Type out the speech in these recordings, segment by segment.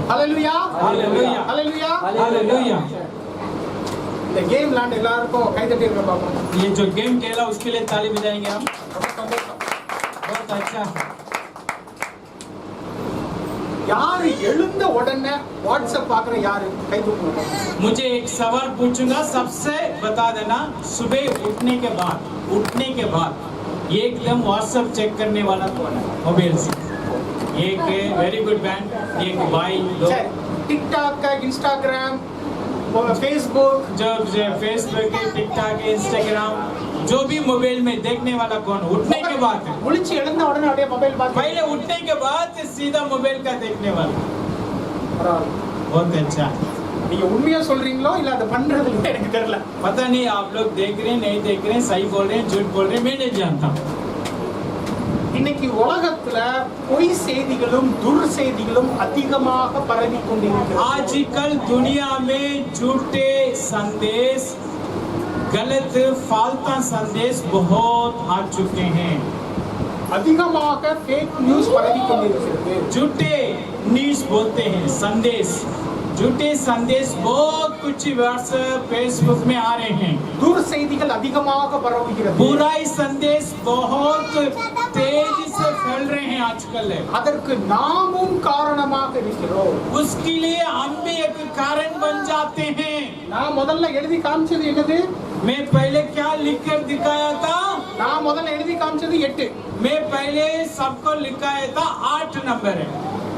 Hallelujah hallelujah hallelujah hallelujah. இந்த game விளையாண்டு எல்லாருக்கும் கை தட்டி இருக்க பாப்போம். ये जो गेम खेला उसके लिए ताली बजाएंगे हम। बहुत अच्छा। யாரு எழுந்த உடனே வாட்ஸ்அப் பாக்குற யாரு கை தூக்குங்க. मुझे एक सवाल पूछूंगा, सबसे बता देना, सुबह उठने के बाद एकदम व्हाट्सएप चेक करने वाला कौन है मोबाइल से? एक वेरी गुड बैंड, एक भाई, दो टिकटॉक का, इंस्टाग्राम, फेसबुक, जो फेसबुक है, टिकटॉक है, इंस्टाग्राम, जो भी मोबाइल में देखने वाला कौन? उठने के बाद है। முழிச்சு எழுந்த உடனே அப்படியே மொபைல் பார்த்து पहले उठने के बाद सीधा मोबाइल का देखने वाला। बहुत अच्छा। நீங்க உண்மையா சொல்றீங்களோ இல்ல அது பண்றது எனக்கு தெரியல. पता नहीं आप लोग देख रहे हैं नहीं देख रहे हैं, सही बोल रहे हैं झूठ बोल रहे हैं, मैं नहीं जानता। இன்னைக்கு உலகத்துல பொய் செய்திகளும் துர்செய்திகளும் அதிகமாக பரவி கொண்டிருக்கிறது. आजकल दुनिया में झूठे संदेश, गलत फालतू संदेश बहुत आ चुके हैं। அதிகமாக ஃபேக் நியூஸ் பரவி கொண்டிருக்கிறது. झूठे न्यूज बोलते हैं, संदेश, झूठे संदेश बहुत कुछ व्हाट्सएप फेसबुक में आ रहे हैं। துர்செய்திகள் அதிகமாக பரவுகிறது. बुराई संदेश बहुत तेजी से फैल रहे हैं आजकल। அதற்கு நாமும் காரணமாக இருக்கிறோம். उसके लिए हम भी एक कारण बन जाते हैं। நான் முதல்ல எழுதி காமிச்சது என்னது? मैं पहले क्या लिख कर दिखाया था? நான் முதல்ல எழுதி காமிச்சது 8. मैं पहले सबको लिखाया था 8 नंबर है।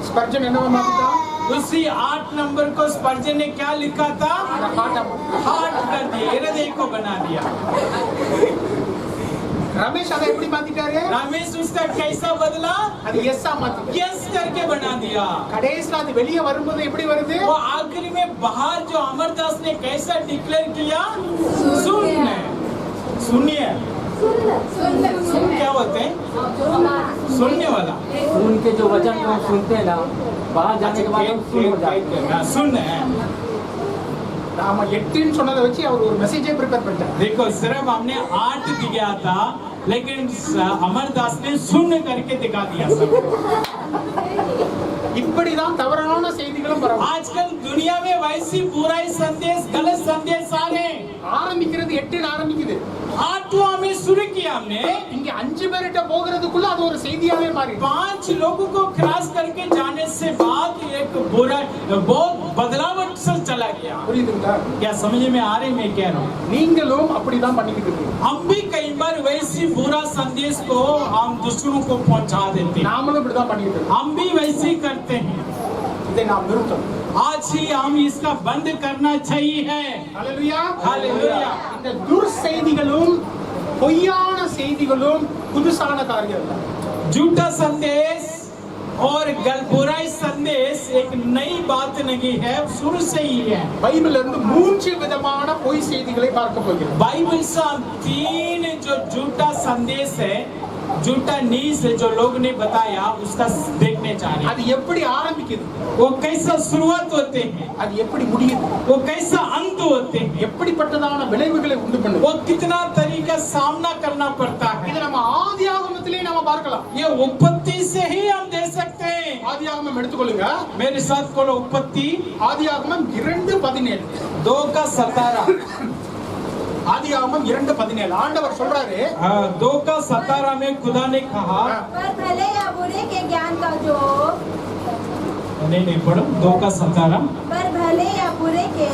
ஸ்பர்ஜன் என்னவா மாத்திட்டான்? उसी 8 नंबर को स्पर्जन ने क्या लिखा था? हार्ट कर दिया, हृदय को बना दिया। ரமேஷ் அதை எப்படி மாத்திட்டாரு? रमेश उसका कैसा बदला? அது எஸ்ஸா மாத்திட்டாரு. यस करके बना दिया। கடைசில அது வெளியே வரும்போது எப்படி வருது? वो आखिरी में बाहर जो अमरदास ने कैसा डिक्लेयर किया? सुनिए। सुन क्या बोलते हैं? सुनने वाला। सुन के जो वचन को हम सुनते हैं ना, बाहर जाने के बाद हम सुन हो जाते हैं। सुन நாம 8ன்னு சொன்னதை வச்சு அவர் ஒரு மெசேஜே ப்ரிப்பேர் பண்ணிட்டார். देखो सिर्फ हमने 8 दिया था, लेकिन अमरदास ने सुन करके दिखा दिया सब। இப்படிதான் தவறான செய்திகளும் பரவும். आजकल दुनिया में वैसी बुराई संदेश, गलत संदेश आ रहे हैं। ஆரம்பிக்கிறது 8ல ஆரம்பிக்குது. 8वां में शुरू किया हमने, இங்க 5 பேர்கிட்ட போகிறதுக்குள்ள அது ஒரு செய்தியாவே மாறி 5 लोगों को क्रॉस करके जाने से बाद एक बुरा बहुत बदलावट से चला गया। புரியுதுங்களா? क्या समझ में आ रही मैं कह रहा हूँ? நீங்களும் அப்படிதான் பண்ணிக்கிட்டு இருக்கீங்க. हम भी कई बार वैसी बुरा संदेश को हम दूसरों को पहुंचा देते हैं। நாமளும் இப்படிதான் பண்ணிக்கிட்டு இருக்கோம். हम भी वैसे ही करते हैं। இதை நாம் நிறுத்தணும். आज ही हम इसका बंद करना चाहिए। ஹalleluya हालेलुया। இந்த துர்செய்திகளும் பொய்யான செய்திகளும் புதுசான காரியம் இல்ல. झूठा संदेश और बुराई संदेश एक नई बात नहीं है, शुरू से ही है। பைபிள்ல இருந்து 3 விதமான பொய் செய்திகளை பார்க்க போகிறோம். बाइबल से हम 3 जो झूठा संदेश है, झूठा न्यूज़ है जो लोग ने बताया, उसका देखने जा रहे हैं। அது எப்படி ஆரம்பிக்குது? वो कैसा शुरुआत होते हैं, அது எப்படி முடியுது? वो कैसा अंत होते हैं, எப்படிப்பட்டதான விளைவுகளை உண்டு பண்ணுது? वो कितना तरीका सामना करना पड़ता है। இது நம்ம ஆதியாகமத்திலே நாம பார்க்கலாம். ये उत्पत्ति से ही हम देख सकते हैं। ஆதியாகமம் எடுத்துக்கொள்ளுங்க. मेरे साथ बोलो उत्पत्ति ஆதியாகமம் 2:17. 2:17। ஆதியாகமம் 2:17 ஆண்டவர் சொல்றாரு, 2:17 में खुदा ने कहा, पर भले या बुरे के ज्ञान का जो नहीं पढ़ो, 2:17, पर भले या बुरे के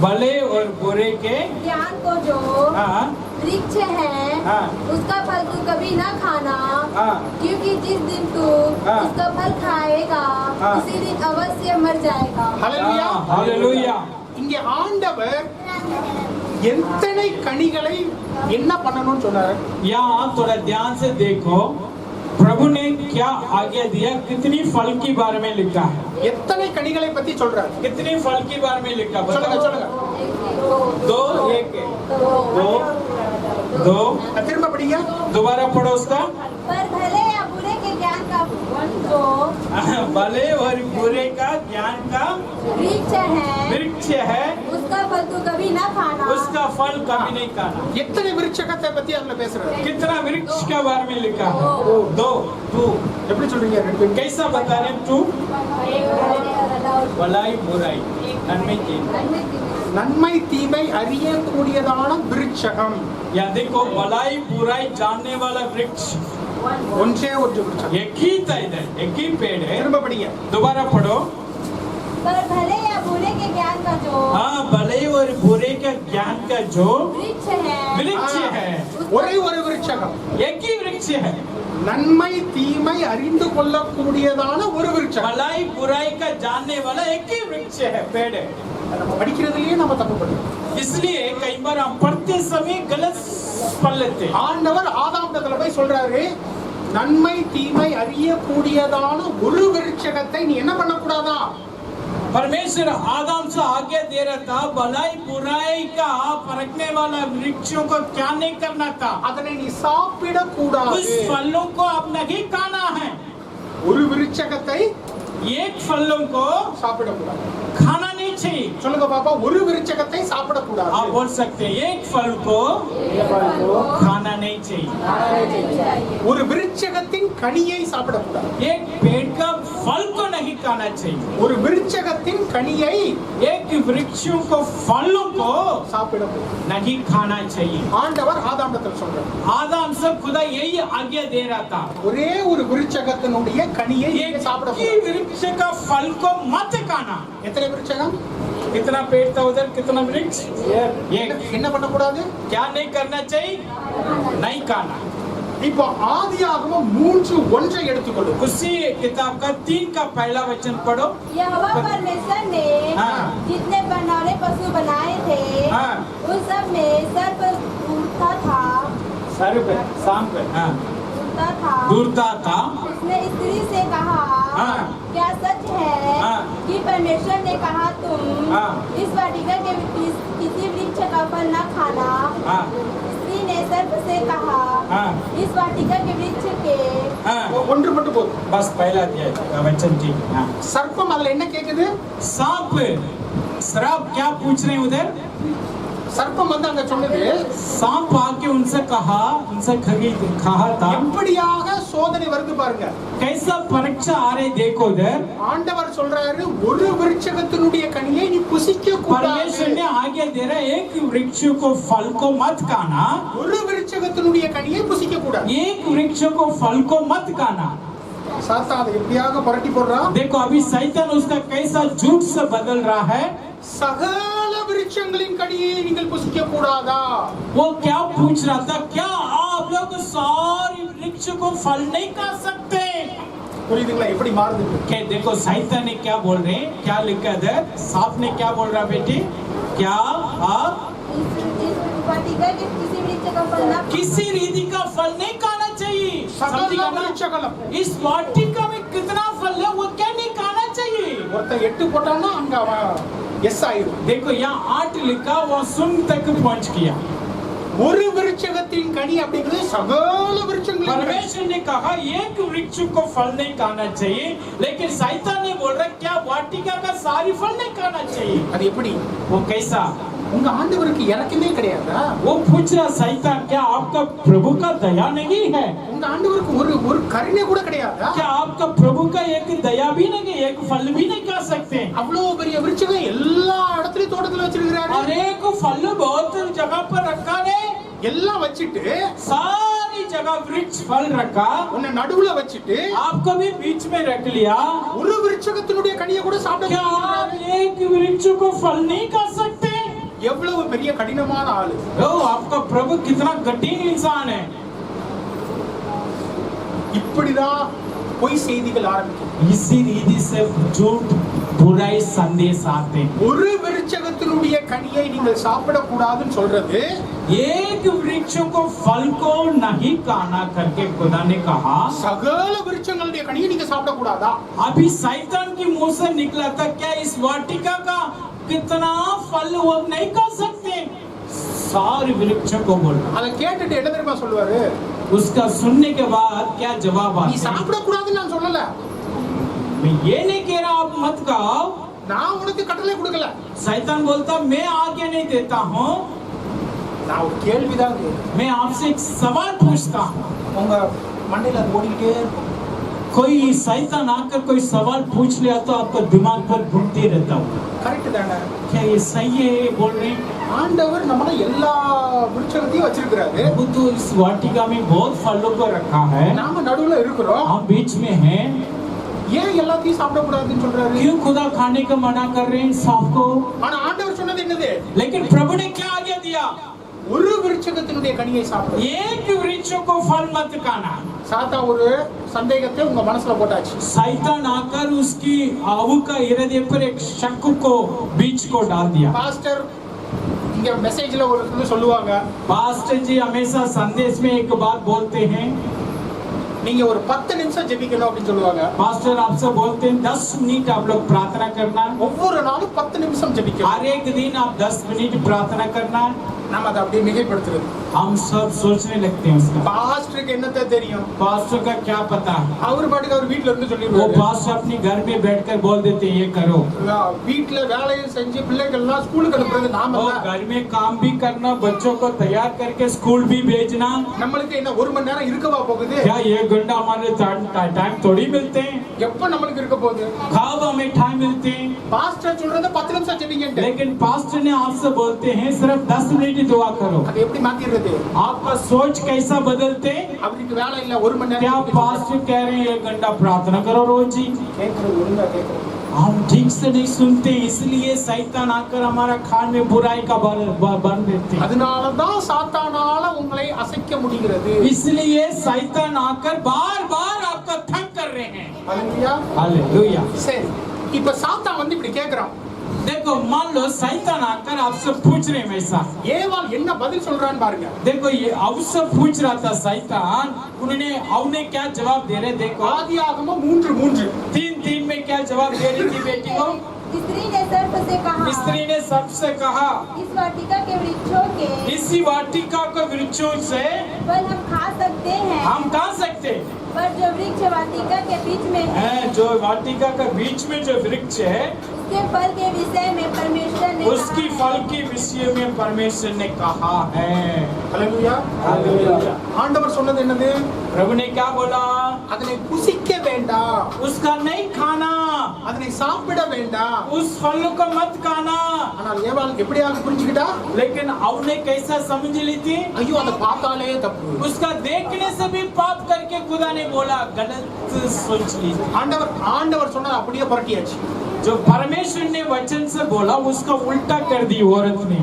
भले और बुरे के ज्ञान को जो हाँ वृक्ष है हाँ उसका फल तू कभी न खाना, हाँ क्योंकि जिस दिन तू हाँ। उसका फल खाएगा हाँ। उसी दिन अवश्य मर जाएगा। ஹalleluya. हालेलुया। இங்கே ஆண்டவர் எத்தனை கனிகளை என்ன பண்ணணும்னு சொன்னாரு? यहाँ थोड़ा ध्यान से देखो, प्रभु ने क्या आज्ञा दिया, कितनी फल के बारे में लिखा है, எத்தனை கனிகளை பத்தி சொல்றாரு? कितनी फल के बारे में लिखा, சொல்லுங்க बताओ। சொல்லுங்க. 2 1 2 திரும்ப படிங்க. दोबारा पढ़ो उसका। पर भले या बुरे के ज्ञान का जो भले और बुरे का ज्ञान का वृक्ष है वृक्ष है, उसका फल तू कभी ना खाना। उसका फल कभी नहीं खाना। எத்தனை விருட்சகத்தை பத்தி அதுல பேசுறாரு? कितना वृक्ष के बारे में लिखा है? दो, टू। எப்படி சொல்றீங்க ரெண்டு பேரும்? कैसा बता रहे हैं? टू, भलाई बुराई, नन्मे तीनमे। நன்மை தீமை அறியக்கூடியதான விருட்சகம் या देखो भलाई बुराई जानने वाला वृक्ष ஒன்றே ஒன்று விருட்சகம். एक ही था इधर, एक ही पेड़ है। திரும்ப படிங்க. दोबारा पढ़ो। पर भले या बुरे के ज्ञान का जो हाँ, भले और बुरे का ज्ञान का जो वृक्ष है वृक्ष है, ஒரே ஒரு விருட்சகம். एक ही वृक्ष है। நன்மை தீமை அறிந்து கொள்ளக்கூடியதான ஒரு விருட்சகம். भलाई बुराई का जानने वाला एक ही वृक्ष है, पेड़ है। நம்ம படிக்கிறதுலயே நம்ம தப்பு பண்ணுறோம். इसलिए कई बार हम पढ़ते समय गलत पढ़ लेते हैं। ஆண்டவர் ஆதாம்கிட்ட போய் சொல்றாரு, நன்மை தீமை அறியக்கூடியதான ஒரு விருட்சகத்தை நீ என்ன பண்ணக்கூடாதா? परमेश्वर आदम से आज्ञा दे रहा था, भलाई बुराई का परखने वाला वृक्षों को क्या नहीं करना था। அதனை நீ சாப்பிடக்கூடாது. उस फलों को अब नहीं खाना है। ஒரு விருட்சகத்தை एक फलों को சாப்பிடக்கூடாது. खाना नहीं चाहिए। சொல்லுங்க பாப்பா, ஒரு விருட்சகத்தை சாப்பிடக்கூடாது. आप बोल सकते हैं एक फल को खाना नहीं चाहिए। ஒரு விருட்சகத்தின் கனியை சாப்பிடக்கூடாது. एक पेड़ का फल को नहीं खाना चाहिए। ஒரு விருட்சகத்தின் கனியை एक वृक्षों को फलों को சாப்பிடக்கூடாது. नहीं खाना चाहिए। ஆண்டவர் ஆதாம்கிட்ட சொல்றாரு, आदम से खुदा यही आज्ञा दे रहा था, ஒரே ஒரு விருட்சகத்தினுடைய கனியை நீங்க एक ही சாப்பிடக்கூடாது. वृक्ष का फल को मत खाना। எத்தனை விருட்சகம்? कितना पेड़ था उधर, कितना वृक्ष? एक। என்ன பண்ணக்கூடாது? क्या नहीं करना चाहिए? नहीं खाना। இப்போ ஆதியாகமம் 3:1 எடுத்துக்கொள்ளு. उसी किताब का 3 का पहला वचन पढ़ो। यहोवा परमेश्वर ने हाँ। जितने बनौले पशु बनाए थे हाँ। उन सब में सर्प उड़ता था सर पे, शाम पे, हाँ, उड़ता था। दूरता था। उसने स्त्री से कहा, हाँ। क्या सच है हाँ। कि परमेश्वर ने कहा तुम हाँ। इस वाटिका के किसी वृक्ष का फल न खाना। हाँ, स्त्री ने सर्प से कहा, हाँ, इस वाटिका के वृक्ष के हाँ। ஒன்று மட்டும் போதும். बस पहला दिया वचन ठीक। हाँ। சர்ப்பம் அதுல என்ன கேக்குது? सांप, श्राप क्या पूछ रहे हैं उधर? சர்ப்பம் வந்து அங்க சொன்னது, सांप आके उनसे कहा था, எப்படியாக சோதனை வருது பாருங்க. कैसा परीक्षा आ रही देखो उधर। ஆண்டவர் சொல்றாரு, ஒரு விருட்சகத்தினுடைய கனியை நீ புசிக்க परमेश्वर கூடாது. ने आज्ञा दे रहा है, एक वृक्ष को फल को मत खाना। ஒரு விருட்சகத்தினுடைய கனியை புசிக்க கூடாது. एक वृक्ष को फल को मत खाना। சாத்தான் அதை எப்படியாக புரட்டி போடுறான்? देखो अभी शैतान उसका कैसा झूठ से बदल रहा है। சகல விருட்சங்களின் கனியை நீங்கள் புசிக்க கூடாதா? वो क्या पूछ रहा था, क्या आप लोग सारी वृक्ष को फल नहीं खा सकते? புரியுதுங்களா எப்படி மாறுது? क्या देखो शैतान ने क्या बोल रहे हैं, क्या लिखा है? सांप ने क्या बोल रहा बेटी, क्या आप इस वाटिका के किसी वृक्ष का फल न किसी रीति का फल नहीं खाना चाहिए। சகல समझिएगा ना? விருட்சங்களும். इस वाटिका में कितना फल है वो क्या नहीं खाना चाहिए। ஒருத்தன் 8 போட்டான்னா அங்க அவன் எஸ் ஆயிரும். देखो यहाँ 8 लिखा, वो शून्य तक पहुंच गया। ஒரு விருட்சகத்தின் கனி அப்படிங்கிறது சகல விருட்சங்களின் கனி. परमेश्वर ने कहा एक वृक्ष को फल नहीं खाना चाहिए, लेकिन शैतान ने बोल रहा क्या वाटिका का सारी फल नहीं खाना चाहिए। அது எப்படி? वो कैसा? உங்க ஆண்டவருக்கு இறக்கமே கிடையாதா? वो पूछ रहा शैतान, क्या आपका प्रभु का दया नहीं है? உங்க ஆண்டவருக்கு ஒரு கருணை கூட கிடையாதா? क्या आपका प्रभु का एक दया भी नहीं, एक फल भी नहीं खा सकते? அவ்வளவு பெரிய விருட்சகம் எல்லா இடத்துலயும் தோட்டத்துல வச்சிருக்காரு. और एक फल बहुत जगह पर रखा है, எல்லாம் வச்சிட்டு सारी जगह वृक्ष फल रखा, உன்னை நடுவுல வச்சிட்டு आपको भी बीच में रख लिया। ஒரு விருட்சகத்தினுடைய கனியை கூட சாப்பிட क्या आप மாட்டேங்கிறாரு. एक वृक्ष को फल नहीं खा सकते? எவ்வளவு பெரிய கடினமான ஆளு. ओ, आपका प्रभु कितना कठिन इंसान है। இப்படிதான் பொய் செய்திகள் ஆரம்பிக்கும். इसी रीति से झूठ बुराई संदेश आते हैं। ஒரு விருட்சகத்தினுடைய கனியை நீங்கள் சாப்பிடக்கூடாதுன்னு சொல்றது एक वृक्ष को फल को नहीं खाना करके खुदा ने कहा। சகல விருட்சங்களுடைய கனியை நீங்க சாப்பிடக்கூடாதா? अभी शैतान की मुंह से निकला था, क्या इस वाटिका का कितना फल वो नहीं खा सकते? सारे वृक्षों को बोल रहा। அதை கேட்டுட்டு என்ன தெரியுமா சொல்லுவாரு? उसका सुनने के बाद क्या जवाब நீ आता है? சாப்பிட கூடாதுன்னு நான் சொல்லல, मैं ये नहीं कह रहा आप मत खाओ। நான் உனக்கு கட்டளை கொடுக்கல, शैतान बोलता मैं आज्ञा नहीं देता हूँ, நான் ஒரு கேள்விதான் கேட்கிறேன். मैं आपसे एक सवाल पूछता हूँ। உங்க மண்டையில அது ஓடிக்கிட்டே இருக்கும். कोई शैतान आकर कोई सवाल पूछ लिया तो आपका दिमाग पर घूमते रहता हूँ। கரெக்ட் தானே? क्या ये सही है बोल रहे हैं? ஆண்டவர் நம்மள எல்லா விருட்சத்தையும் வச்சிருக்கிறாரு, वो तो इस वाटिका में बहुत फलों को रखा है, நாம நடுவுல இருக்கிறோம். हम बीच में हैं। ஏன் எல்லாத்தையும் சாப்பிட கூடாதுன்னு சொல்றாரு? क्यों खुदा खाने का मना कर रहे हैं सबको? ஆனா ஆண்டவர் சொன்னது என்னது? लेकिन प्रभु ने क्या आज्ञा दिया? ஒரு விருட்சகத்தினுடைய கனியை சாப்பிடு. एक वृक्षों को फल मत खाना। சாத்தா ஒரு சந்தேகத்தை உங்க மனசுல போட்டாச்சு. शैतान आकर उसकी आऊ का हृदय पर एक शक को बीज को डाल दिया। பாஸ்டர் இங்க மெசேஜ்ல ஒரு இது சொல்லுவாங்க, पास्टर जी हमेशा संदेश में एक बात बोलते हैं, நீங்க ஒரு 10 நிமிஷம் ஜெபிக்கணும் அப்படின்னு சொல்லுவாங்க. पास्टर आपसे बोलते हैं 10 मिनट आप लोग प्रार्थना करना, ஒவ்வொரு நாளும் 10 நிமிஷம் ஜெபிக்கணும். हर एक दिन आप 10 मिनट प्रार्थना करना। நாம அதை அப்படியே மிகைப்படுத்துறது. हम सब सोचने लगते हैं उसका। பாஸ்டருக்கு என்னத்த தெரியும்? पास्टर का क्या पता? அவர் பாட்டுக்கு அவர் வீட்ல இருந்து वो சொல்லிடுவாரு. पास्टर अपने घर में बैठकर बोल देते हैं ये करो। வீட்ல வேலையை செஞ்சு பிள்ளைகள்லாம் ஸ்கூலுக்கு அனுப்புறது நாம और தான். घर में काम भी करना, बच्चों को तैयार करके स्कूल भी भेजना। நம்மளுக்கு என்ன 1 மணி நேரம் இருக்கவா போகுது? क्या 1 घंटा हमारे टाइम थोड़ी मिलते हैं? எப்ப நம்மளுக்கு இருக்க போகுது? कब हमें टाइम मिलते हैं? பாஸ்டர் சொல்றது 10 நிமிஷம் ஜெபிங்கன்ட்டு. लेकिन पास्टर ने आपसे बोलते हैं सिर्फ 10 मिनट ही दुआ करो। அது எப்படி மாத்திடுறது? आपका सोच कैसा बदलते? அவருக்கு வேலை இல்ல 1 மணி क्या நேரம் पास्टर कह रहे हैं 1 घंटा प्रार्थना करो रोज ही? கேக்குறது ஒழுங்கா கேக்குறது. हम ठीक से नहीं सुनते, इसलिए शैतान आकर हमारा खान में बुराई का बन देते हैं। அதனால தான் சாத்தானால உங்களை அசைக்க முடிகிறது. इसलिए शैतान आकर बार बार आपका थक कर रहे हैं। ஹalleluya. हालेलुया। சரி, இப்ப சாத்தான் வந்து இப்படி கேக்குறான். देखो मान लो शैतान आकर आपसे पूछ रहे हैं वैसा। ஏவாள் என்ன பதில் சொல்றான்னு பாருங்க. देखो ये आपसे पूछ रहा था शैतान, उन्होंने क्या जवाब दे रहे? देखो ஆதியாகமம் 3:3. 3:3 में क्या जवाब दे रही थी बेटी को? स्त्री ने सर्प से कहा, स्त्री ने सबसे कहा इस वाटिका के वृक्षों के इसी वाटिका के वृक्षों से फल हम खा सकते हैं, हम खा सकते, पर जो वृक्ष वाटिका के बीच में है, जो वाटिका का बीच में जो वृक्ष है उसके फल के विषय में परमेश्वर ने उसकी कहा फल है। के विषय में परमेश्वर ने कहा है। ஹalleluya. हालेलुया। ஆண்டவர் சொன்னது என்னது? प्रभु ने क्या बोला? அதனை புசிக்க வேண்டாம், उसका नहीं खाना, அதனை சாப்பிட வேண்டாம். उस फल को मत खाना। ஆனால் ஏவாள் எப்படியாக புரிஞ்சுக்கிட்டா? लेकिन அவने कैसा समझ ली थी? ஐயோ அதை பார்த்தாலே தப்பு. उसका देखने से भी पाप करके खुदा ने बोला, गलत सोच ली। ஆண்டவர் சொன்னது அப்படியே புரட்டியாச்சு. जो परमेश्वर ने वचन से बोला उसका उल्टा कर दी औरत ने।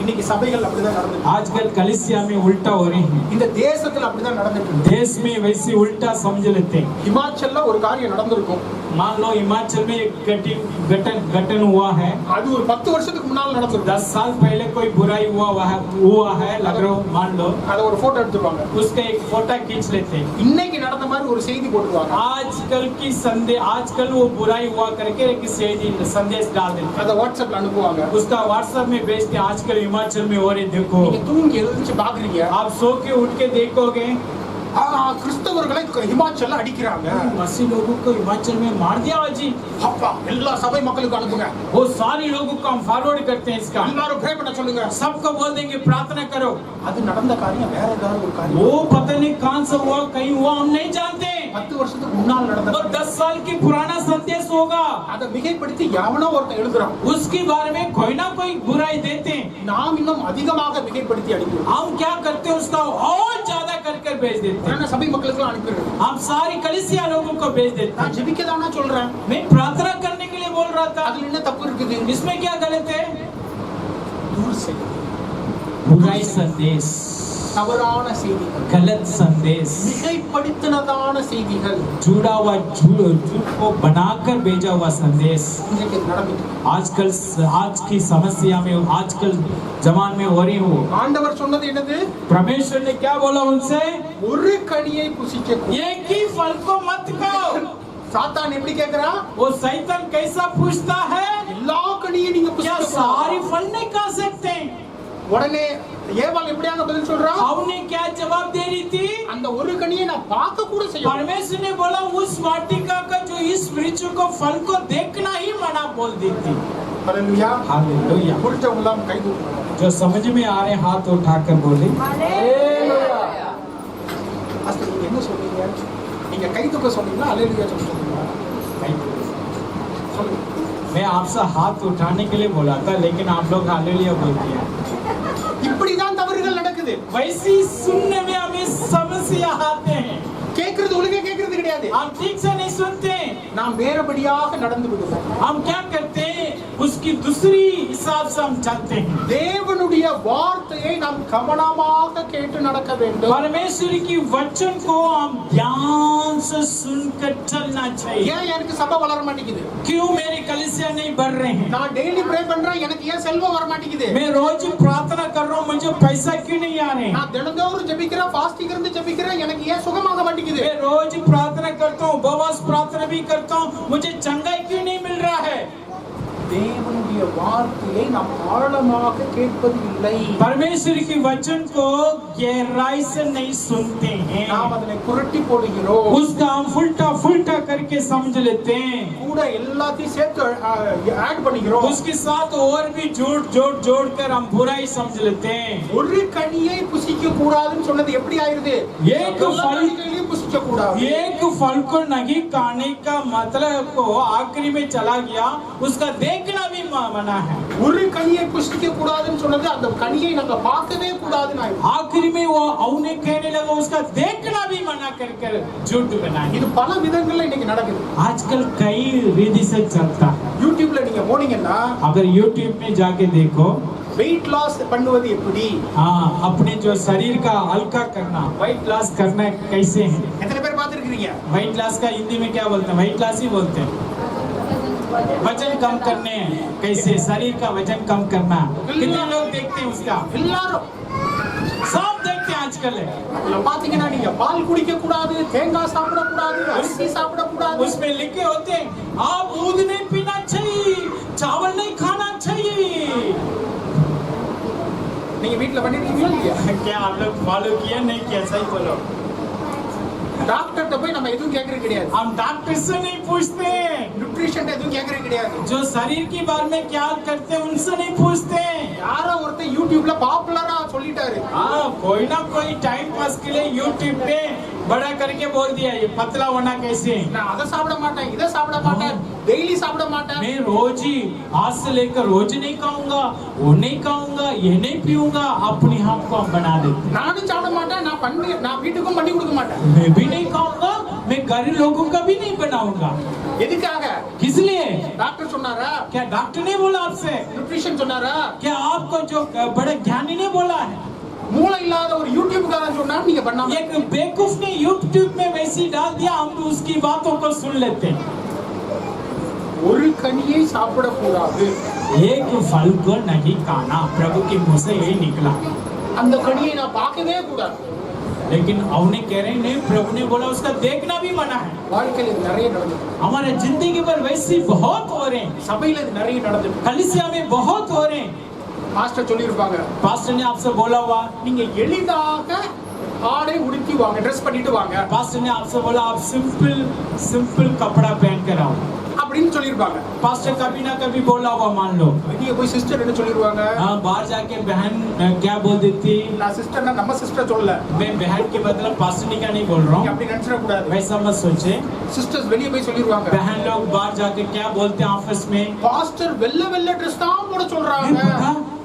இன்னைக்கு சபைகள் அப்படிதான் நடந்துட்டு இருக்கு. आजकल कलीसिया में उल्टा हो रही है, இந்த தேசத்துல அப்படிதான் நடந்துட்டு இருக்கு. देश में वैसे उल्टा समझ लेते हैं। ஹிமாச்சல்ல ஒரு காரியம் நடந்திருக்கும். मान लो हिमाचल में एक घटन हुआ है, அது ஒரு 10 வருஷத்துக்கு முன்னால நடந்திருக்கும். 10 साल पहले कोई बुराई हुआ है लग रहा हो, मान लो அத ஒரு போட்டோ எடுத்துருவாங்க. उसका एक फोटो खींच लेते हैं। இன்னைக்கு நடந்த மாதிரி ஒரு செய்தி போட்டுருவாங்க. आजकल वो बुराई हुआ करके एक संदेश डाल देते हैं, அத வாட்ஸ்அப்ல அனுப்புவாங்க. उसका व्हाट्सएप में भेजते हैं। आजकल हिमाचल में हो रही देखो, நீங்க தூங்கி எழுந்திருச்சு பாக்குறீங்க. आप सो के उठ के देखोगे கிறிஸ்தவர்களை ஹிமாச்சல்ல அடிக்கிறாங்க. मसीह लोगों को हिमाचल में मार दिया जी। அப்பா எல்லா சபை மக்களுக்கு அனுப்புங்க. वो सारे लोगों को हम फॉरवर्ड करते हैं इसका, எல்லாரும் ப்ரே பண்ண சொல்லுங்க. सबको बोल देंगे प्रार्थना करो। அது நடந்த காரியம் வேற ஏதாவது ஒரு காரியம். वो पता नहीं कहां से हुआ, कहीं हुआ, हम नहीं जानते। 10 வருஷத்துக்கு முன்னால் நடந்த वो 10 साल की पुराना संदेश होगा, அத மிகைப்படுத்தி எவனோ ஒருத்தன் எழுதுறான். उसके बारे में कोई ना कोई बुराई देते हैं। நாம் இன்னும் அதிகமாக மிகைப்படுத்தி அடிக்கிறோம். हम क्या करते हैं उसका और ज्यादा कर भेज देते हैं। நான் சபை மக்களுக்கு அனுப்பிடுறேன். हम सारी कलीसिया लोगों को भेज देते हैं। நான் ஜெபிக்கதானா சொல்றேன். मैं प्रार्थना करने के लिए बोल रहा था, அதுல என்ன தப்பு இருக்குது? इसमें क्या गलत है? दूर से बुराई संदेश, தவறான செய்திகள், गलत संदेश, மிகைப்படுத்தினதான செய்திகள் जुड़ा हुआ झूठ को बनाकर भेजा हुआ संदेश இன்றைக்கு நடந்துட்டு இருக்கு. आज की समस्या में, आजकल जमान में हो रही हो। ஆண்டவர் சொன்னது என்னது? परमेश्वर ने क्या बोला उनसे? ஒரு கனியை புசிக்க एक ही फल को मत खाओ। சாத்தான் எப்படி கேக்குறா? वो शैतान कैसा पूछता है? எல்லா கனியை நீங்க क्या புசிக்க सारी फल नहीं खा सकते? உடனே ஏவாள் எப்படியாக பதில் சொல்றா? हमने क्या जवाब दे रही थी? அந்த ஒரு கனியை நான் பார்க்க கூட செய்ய परमेश्वर ने बोला उस वाटिका का जो इस वृक्ष को फल को देखना ही मना बोल दी थी। ஹalleluya. हालेलुया। புரிஞ்சவங்க எல்லாம் கை தூக்குங்க. जो समझ में आ रहे हाथ उठाकर बोले அஸ்து நீங்க என்ன சொல்றீங்க? நீங்க கை தூக்க சொன்னீங்களா ஹalleluya சொல்றீங்களா? சொல்லுங்க. मैं आपसे हाथ उठाने के लिए बोला था लेकिन आप लोग हालेलुया बोल दिया। இப்படிதான் தவறுகள் நடக்குது. वैसी सुनने में हमें समस्या आते हैं। கேக்குறது ஒழுங்கா கேக்குறது கிடையாது. हम ठीक से नहीं सुनते। நாம் வேறபடியாக நடந்து விடுவோம். हम क्या करते हैं? उसकी दूसरी हिसाब से हम चलते हैं। தேவனுடைய வார்த்தையை நாம் கவனமாக கேட்டு நடக்க வேண்டும். परमेश्वर की वचन को हम ध्यान से सुनकर चलना चाहिए। ஏன் எனக்கு சபை வளர மாட்டேங்குது? क्यों मेरी कलीसिया नहीं बढ़ रहे हैं? நான் டெய்லி ப்ரே பண்றேன், எனக்கு ஏன் செல்வம் வர மாட்டேங்குது? मैं रोज प्रार्थना कर रहा हूँ, मुझे पैसा क्यों नहीं आ रहे हैं? நான் தினந்தோறும் ஜெபிக்கிறேன், ஃபாஸ்டிங் இருந்து ஜெபிக்கிறேன், எனக்கு ஏன் சுகமாக மாட்டேங்குது? मैं रोज प्रार्थना करता हूँ, उपवास प्रार्थना भी करता हूँ, मुझे चंगाई क्यों नहीं मिल रहा है? தேவனுடைய வார்த்தையை நாம் ஆழமாக கேட்பது இல்லை. परमेश्वर की वचन को गहराई से नहीं सुनते हैं। நாம் அதனை புரட்டி போடுகிறோம். उसका हम फुल्टा करके समझ लेते हैं। கூட எல்லாத்தையும் சேர்த்து ஆட் பண்ணிக்கிறோம். उसके साथ और भी जोड़ कर हम बुराई समझ लेते हैं। ஒரு கனியை புசிக்க கூடாதுன்னு சொன்னது எப்படி ஆயிருது? एक எல்லா फल கனிகளையும் புசிக்க கூடாது. एक फल को नहीं खाने का मतलब को आखिरी में चला गया, उसका देखना भी मना है। ஒரு கனியை புசிக்க கூடாதுன்னு சொன்னது அந்த கனியை நாங்க பார்க்கவே கூடாதுன்னு ஆயிடுச்சு. आखिरी में वो औने कहने लगा उसका देखना भी मना कर झूठ बनाए। இது பல விதங்கள்ல இன்னைக்கு நடக்குது. आजकल कई विधि से चलता है। யூடியூப்ல நீங்க போனீங்கன்னா अगर YouTube में जाके देखो வெயிட் லாஸ் பண்ணுவது எப்படி? हाँ, अपने जो शरीर का हल्का करना, वेट लॉस करना कैसे है? எத்தனை பேர் பார்த்திருக்கீங்க? वेट लॉस का हिंदी में क्या बोलते हैं? वेट लॉस ही बोलते हैं। वजन कम करने कैसे, शरीर का वजन कम करना, कितने लोग देखते हैं उसका? எல்லாரும் सब देखते हैं आजकल। அதுல பாத்தீங்கன்னா நீங்க பால் குடிக்க கூடாது, தேங்காய் சாப்பிட கூடாது, அரிசி சாப்பிட கூடாது. उसमें लिखे होते हैं आप दूध नहीं पीना चाहिए, चावल नहीं खाना चाहिए। நீங்க வீட்ல பண்ணிருக்கீங்களா இல்லையா? क्या आप लोग फॉलो किया नहीं किया? सही बोलो। டாக்டர்ட்ட போய் நம்ம எதுவும் கேக்குறது கிடையாது. हम डॉक्टर से नहीं पूछते, நியூட்ரிஷன் எதுவும் கேக்குறது கிடையாது. जो शरीर के बारे में क्या करते हैं उनसे नहीं पूछते। யாரோ ஒருத்தர் யூடியூப்ல பாப்புலரா சொல்லிட்டாரு. हाँ, कोई ना कोई टाइम पास के लिए यूट्यूब पे बड़ा करके बोल दिया ये पतला होना कैसे। நான் அதை சாப்பிட மாட்டேன், இதை சாப்பிட மாட்டேன், டெய்லி சாப்பிட மாட்டேன். मैं रोज ही आज से लेकर रोज नहीं खाऊंगा, वो नहीं खाऊंगा, ये नहीं पीऊंगा, अपने आप को हम बना देते। நானும் சாப்பிட மாட்டேன், நான் வீட்டுக்கும் பண்ணி கொடுக்க மாட்டேன். मैं भी नहीं खाऊंगा, मैं गरीब लोगों का भी नहीं बनाऊंगा। எதுக்காக? किस लिए? டாக்டர் சொன்னாரா? क्या डॉक्टर ने बोला आपसे? நியூட்ரிஷன் சொன்னாரா? क्या आपको जो बड़े ज्ञानी ने बोला है? மூளை இல்லாத ஒரு யூடியூப்காரன் சொன்னா நீங்க பண்ணாம एक बेवकूफ ने यूट्यूब में वैसे डाल दिया, हम तो उसकी बातों को सुन लेते हैं। ஒரு கனியை சாப்பிட கூடாது. एक फल को नहीं खाना, प्रभु के मुंह से यही निकला। அந்த கனியை நான் பார்க்கவே கூடாது. लेकिन அவனே कह रहे नहीं, प्रभु ने बोला उसका देखना भी मना है। வாழ்க்கையில இது நிறைய நடந்துட்டு, हमारे जिंदगी पर वैसे बहुत हो रहे हैं, சபையில இது நிறைய நடந்துட்டு. कलीसिया में बहुत हो रहे हैं। மாஸ்டர் சொல்லியிருப்பாங்க, पास्टर ने आपसे बोला हुआ, நீங்க எளிதாக ஆடை உடுத்தி வாங்க, ட்ரெஸ் பண்ணிட்டு வாங்க पास्टर ने आपसे बोला आप सिंपल कपड़ा पहन कर आओ। அப்படின்னு சொல்லியிருப்பாங்க. पास्टर कभी ना कभी बोला हुआ, मान लो। வெளியே போய் சிஸ்டர் என்ன சொல்லிடுவாங்க? हाँ, बाहर जाके बहन क्या बोल देती? நான் சிஸ்டர்னா நம்ம சிஸ்டர் சொல்லல, मैं बहन के मतलब पास्टर का नहीं बोल रहा நீங்க हूँ, அப்படி நினைச்சிட கூடாது. वैसा मत सोचे। சிஸ்டர்ஸ் வெளியே போய் சொல்லிடுவாங்க, बहन लोग बाहर जाके क्या बोलते हैं ऑफिस में? பாஸ்டர் வெள்ளை வெள்ளை ட்ரெஸ் தான் போட சொல்றாங்க.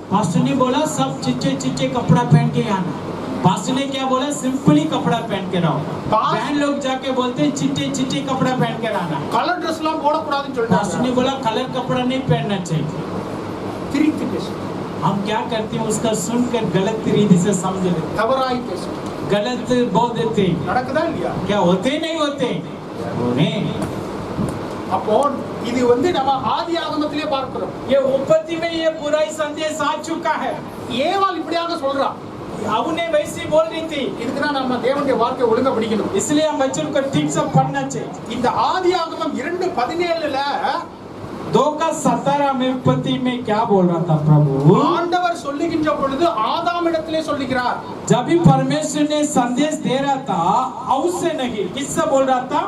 पास्टर ने बोला सब चिच्चे कपड़ा पहन के आना। पास्टर ने क्या बोला? सिंपल ही कपड़ा पहन के रहो। बहन लोग जाके बोलते हैं चिट्टे कपड़ा पहन कर आना। கலர் ட்ரெஸ் எல்லாம் போட கூடாதுன்னு पास्टर சொல்றாங்க. ने बोला कलर कपड़ा नहीं पहनना चाहिए। திரித்து பேசு, हम क्या करते हैं उसका सुनकर गलत रीति से समझ लेते, தவறாய் பேசு. गलत बोल देते। நடக்குதா இல்லையா? क्या होते नहीं होते? नहीं। அப்போ இது நம்ம ஆதி ஆகமத்திலே பார்க்கிறோம். ये उपपत्ति में ये बुराई संदेश आ चुका है। ஏவாள் இப்படியாக சொல்றா. அவனே वैसे बोल रही थी, இதுக்குன்னா நம்ம தேவனுடைய வார்த்தையை ஒழுங்கா படிக்கணும். इसलिए हम बच्चों को ठीक से पढ़ना चाहिए। இந்த ஆதி ஆகமம் 2:17ல 2:17 17 में उत्पत्ति में क्या बोल रहा था प्रभु? ஆண்டவர் சொல்லுகின்ற பொழுது ஆதாமிடத்திலே சொல்லுகிறார். जब भी परमेश्वर ने संदेश दे रहा था, उससे नहीं, किससे बोल रहा था?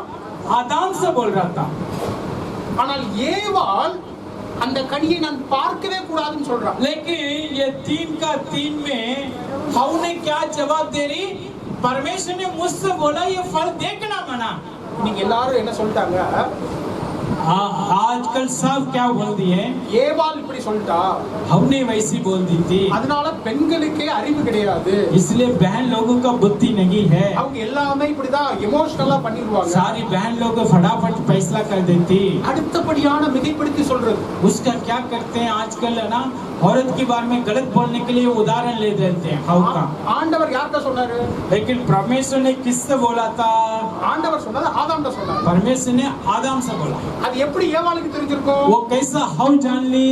आदम से बोल रहा था. ஆனால் ஏவாள் அந்த கனியை நான் பார்க்கவே கூடாதுன்னு சொல்றான். लेकिन ये 3 का 3 में हवा ने क्या जवाब दे रही? परमेश्वर ने मुझसे बोला ये फल देखना मना. நீங்க எல்லாரும் என்ன சொல்லிட்டாங்க? आजकल सब क्या बोल दिए? ஏவாள் இப்படி சொல்லிட்டா. हमने वैसी बोल दी थी. அதனால பெண்களுக்கே அறிவு கிடையாது. इसलिए बहन लोगों का बुद्धि नहीं है. அவங்க எல்லாமே இப்படிதான் எமோஷனலா பண்ணிடுவாங்க. सारी बहन लोग फटाफट फैसला कर देती. அடுத்தபடியான மிகைப்படுத்தி சொல்றது. उसका क्या करते हैं आजकल है ना, औरत के बारे में गलत बोलने के लिए उदाहरण ले देते हैं हवा का. ஆண்டவர் யார்கிட்ட சொன்னாரு? लेकिन परमेश्वर ने किससे बोला था? ஆண்டவர் சொன்னது ஆதாம்கிட்ட சொன்னாரு. परमेश्वर ने आदम से बोला. அது எப்படி ஏவாளுக்கு தெரிஞ்சிருக்கும்? वो कैसा हव जान ली?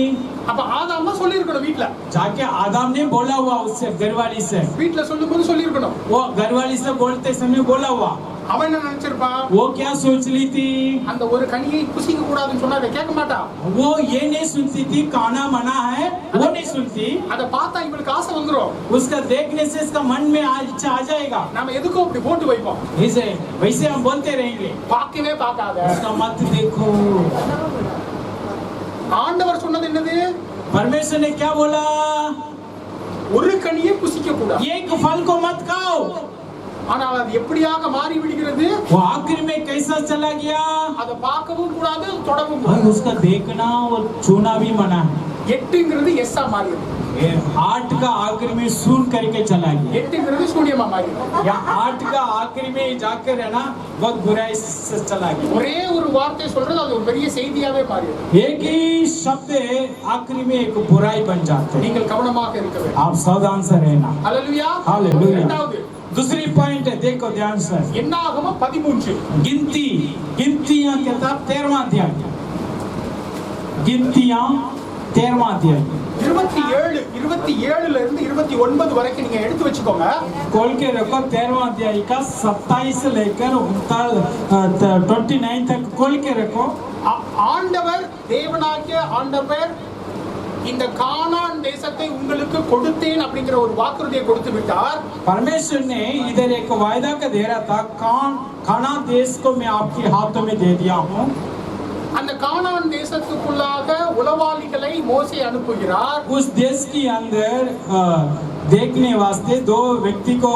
அப்ப ஆதாம் தான் சொல்லியிருக்கணும் வீட்ல. जाके आदम ने बोला हुआ उससे, घरवाली से. வீட்ல சொல்லும்போது சொல்லியிருக்கணும். वो घरवाली से बोलते समय बोला हुआ. அவன் என்ன நினைச்சிருப்பான்? वो क्या सोच ली थी? அந்த ஒரு கனியை புசிக்க கூடாதுன்னு சொன்னா அதை கேட்க மாட்டா. वो ये नहीं सुनती थी, खाना मना है, वो नहीं सुनती. அதை பார்த்தா இவளுக்கு ஆசை வந்துரும். उसका देखने से इसका मन में इच्छा आ जाएगा. நாம எதுக்கும் அப்படி போட்டு வைப்போம். ऐसे वैसे हम बोलते रहेंगे. பார்க்கவே பார்க்காத. उसका मत देखो. ஆண்டவர் சொன்னது என்னது? परमेश्वर ने क्या बोला? ஒரு கனியை புசிக்க கூடாது. एक फल को मत खाओ. ஆனால் அது எப்படியாக மாறி விடுகிறது? वो आखिर में कैसा चला गया? அதை பார்க்கவும் கூடாது, தொடவும் और கூடாது. उसका देखना और छूना भी मना है. 8ங்கிறது எஸ்ஸா மாறிடுது. 8 का आखिर में सुन करके चला गया. 8ங்கிறது சூனியமா மாறிடுது. या 8 का आखिर में जाकर है ना बहुत बुराई से चला गया. ஒரே ஒரு வார்த்தை சொல்றது அது ஒரு பெரிய செய்தியாவே மாறிடுது. एक ही शब्द आखिर में एक बुराई बन जाते हैं. நீங்கள் கவனமாக இருக்க வேண்டும். आप सावधान से रहना. ஹalleluya. हालेलुया. இரண்டாவது दूसरी पॉइंट है, देखो ध्यान से. என்னாகமம் 13. गिनतियां किताब 13वां अध्याय. गिनतियां 13वां अध्याय 27ல இருந்து 29 வரைக்கும் நீங்க எடுத்து வச்சுக்கோங்க. खोल के रखो. 13वां अध्याय का 27 से लेकर 29 तक खोल के रखो. ஆண்டவர் தேவனாகிய ஆண்டவர் இந்த கானான் தேசத்தை உங்களுக்கு கொடுத்தேன் அப்படிங்கிற ஒரு வாக்குறுதியை கொடுத்து விட்டார். परमेश्वर ने इधर एक वायदा का दे रहा था, कानान देश को मैं आपके हाथों में दे दिया हूँ. அந்த கானான் தேசத்துக்குள்ளாக உளவாளிகளை மோசே அனுப்புகிறார். उस देश के अंदर देखने वास्ते 2 व्यक्ति को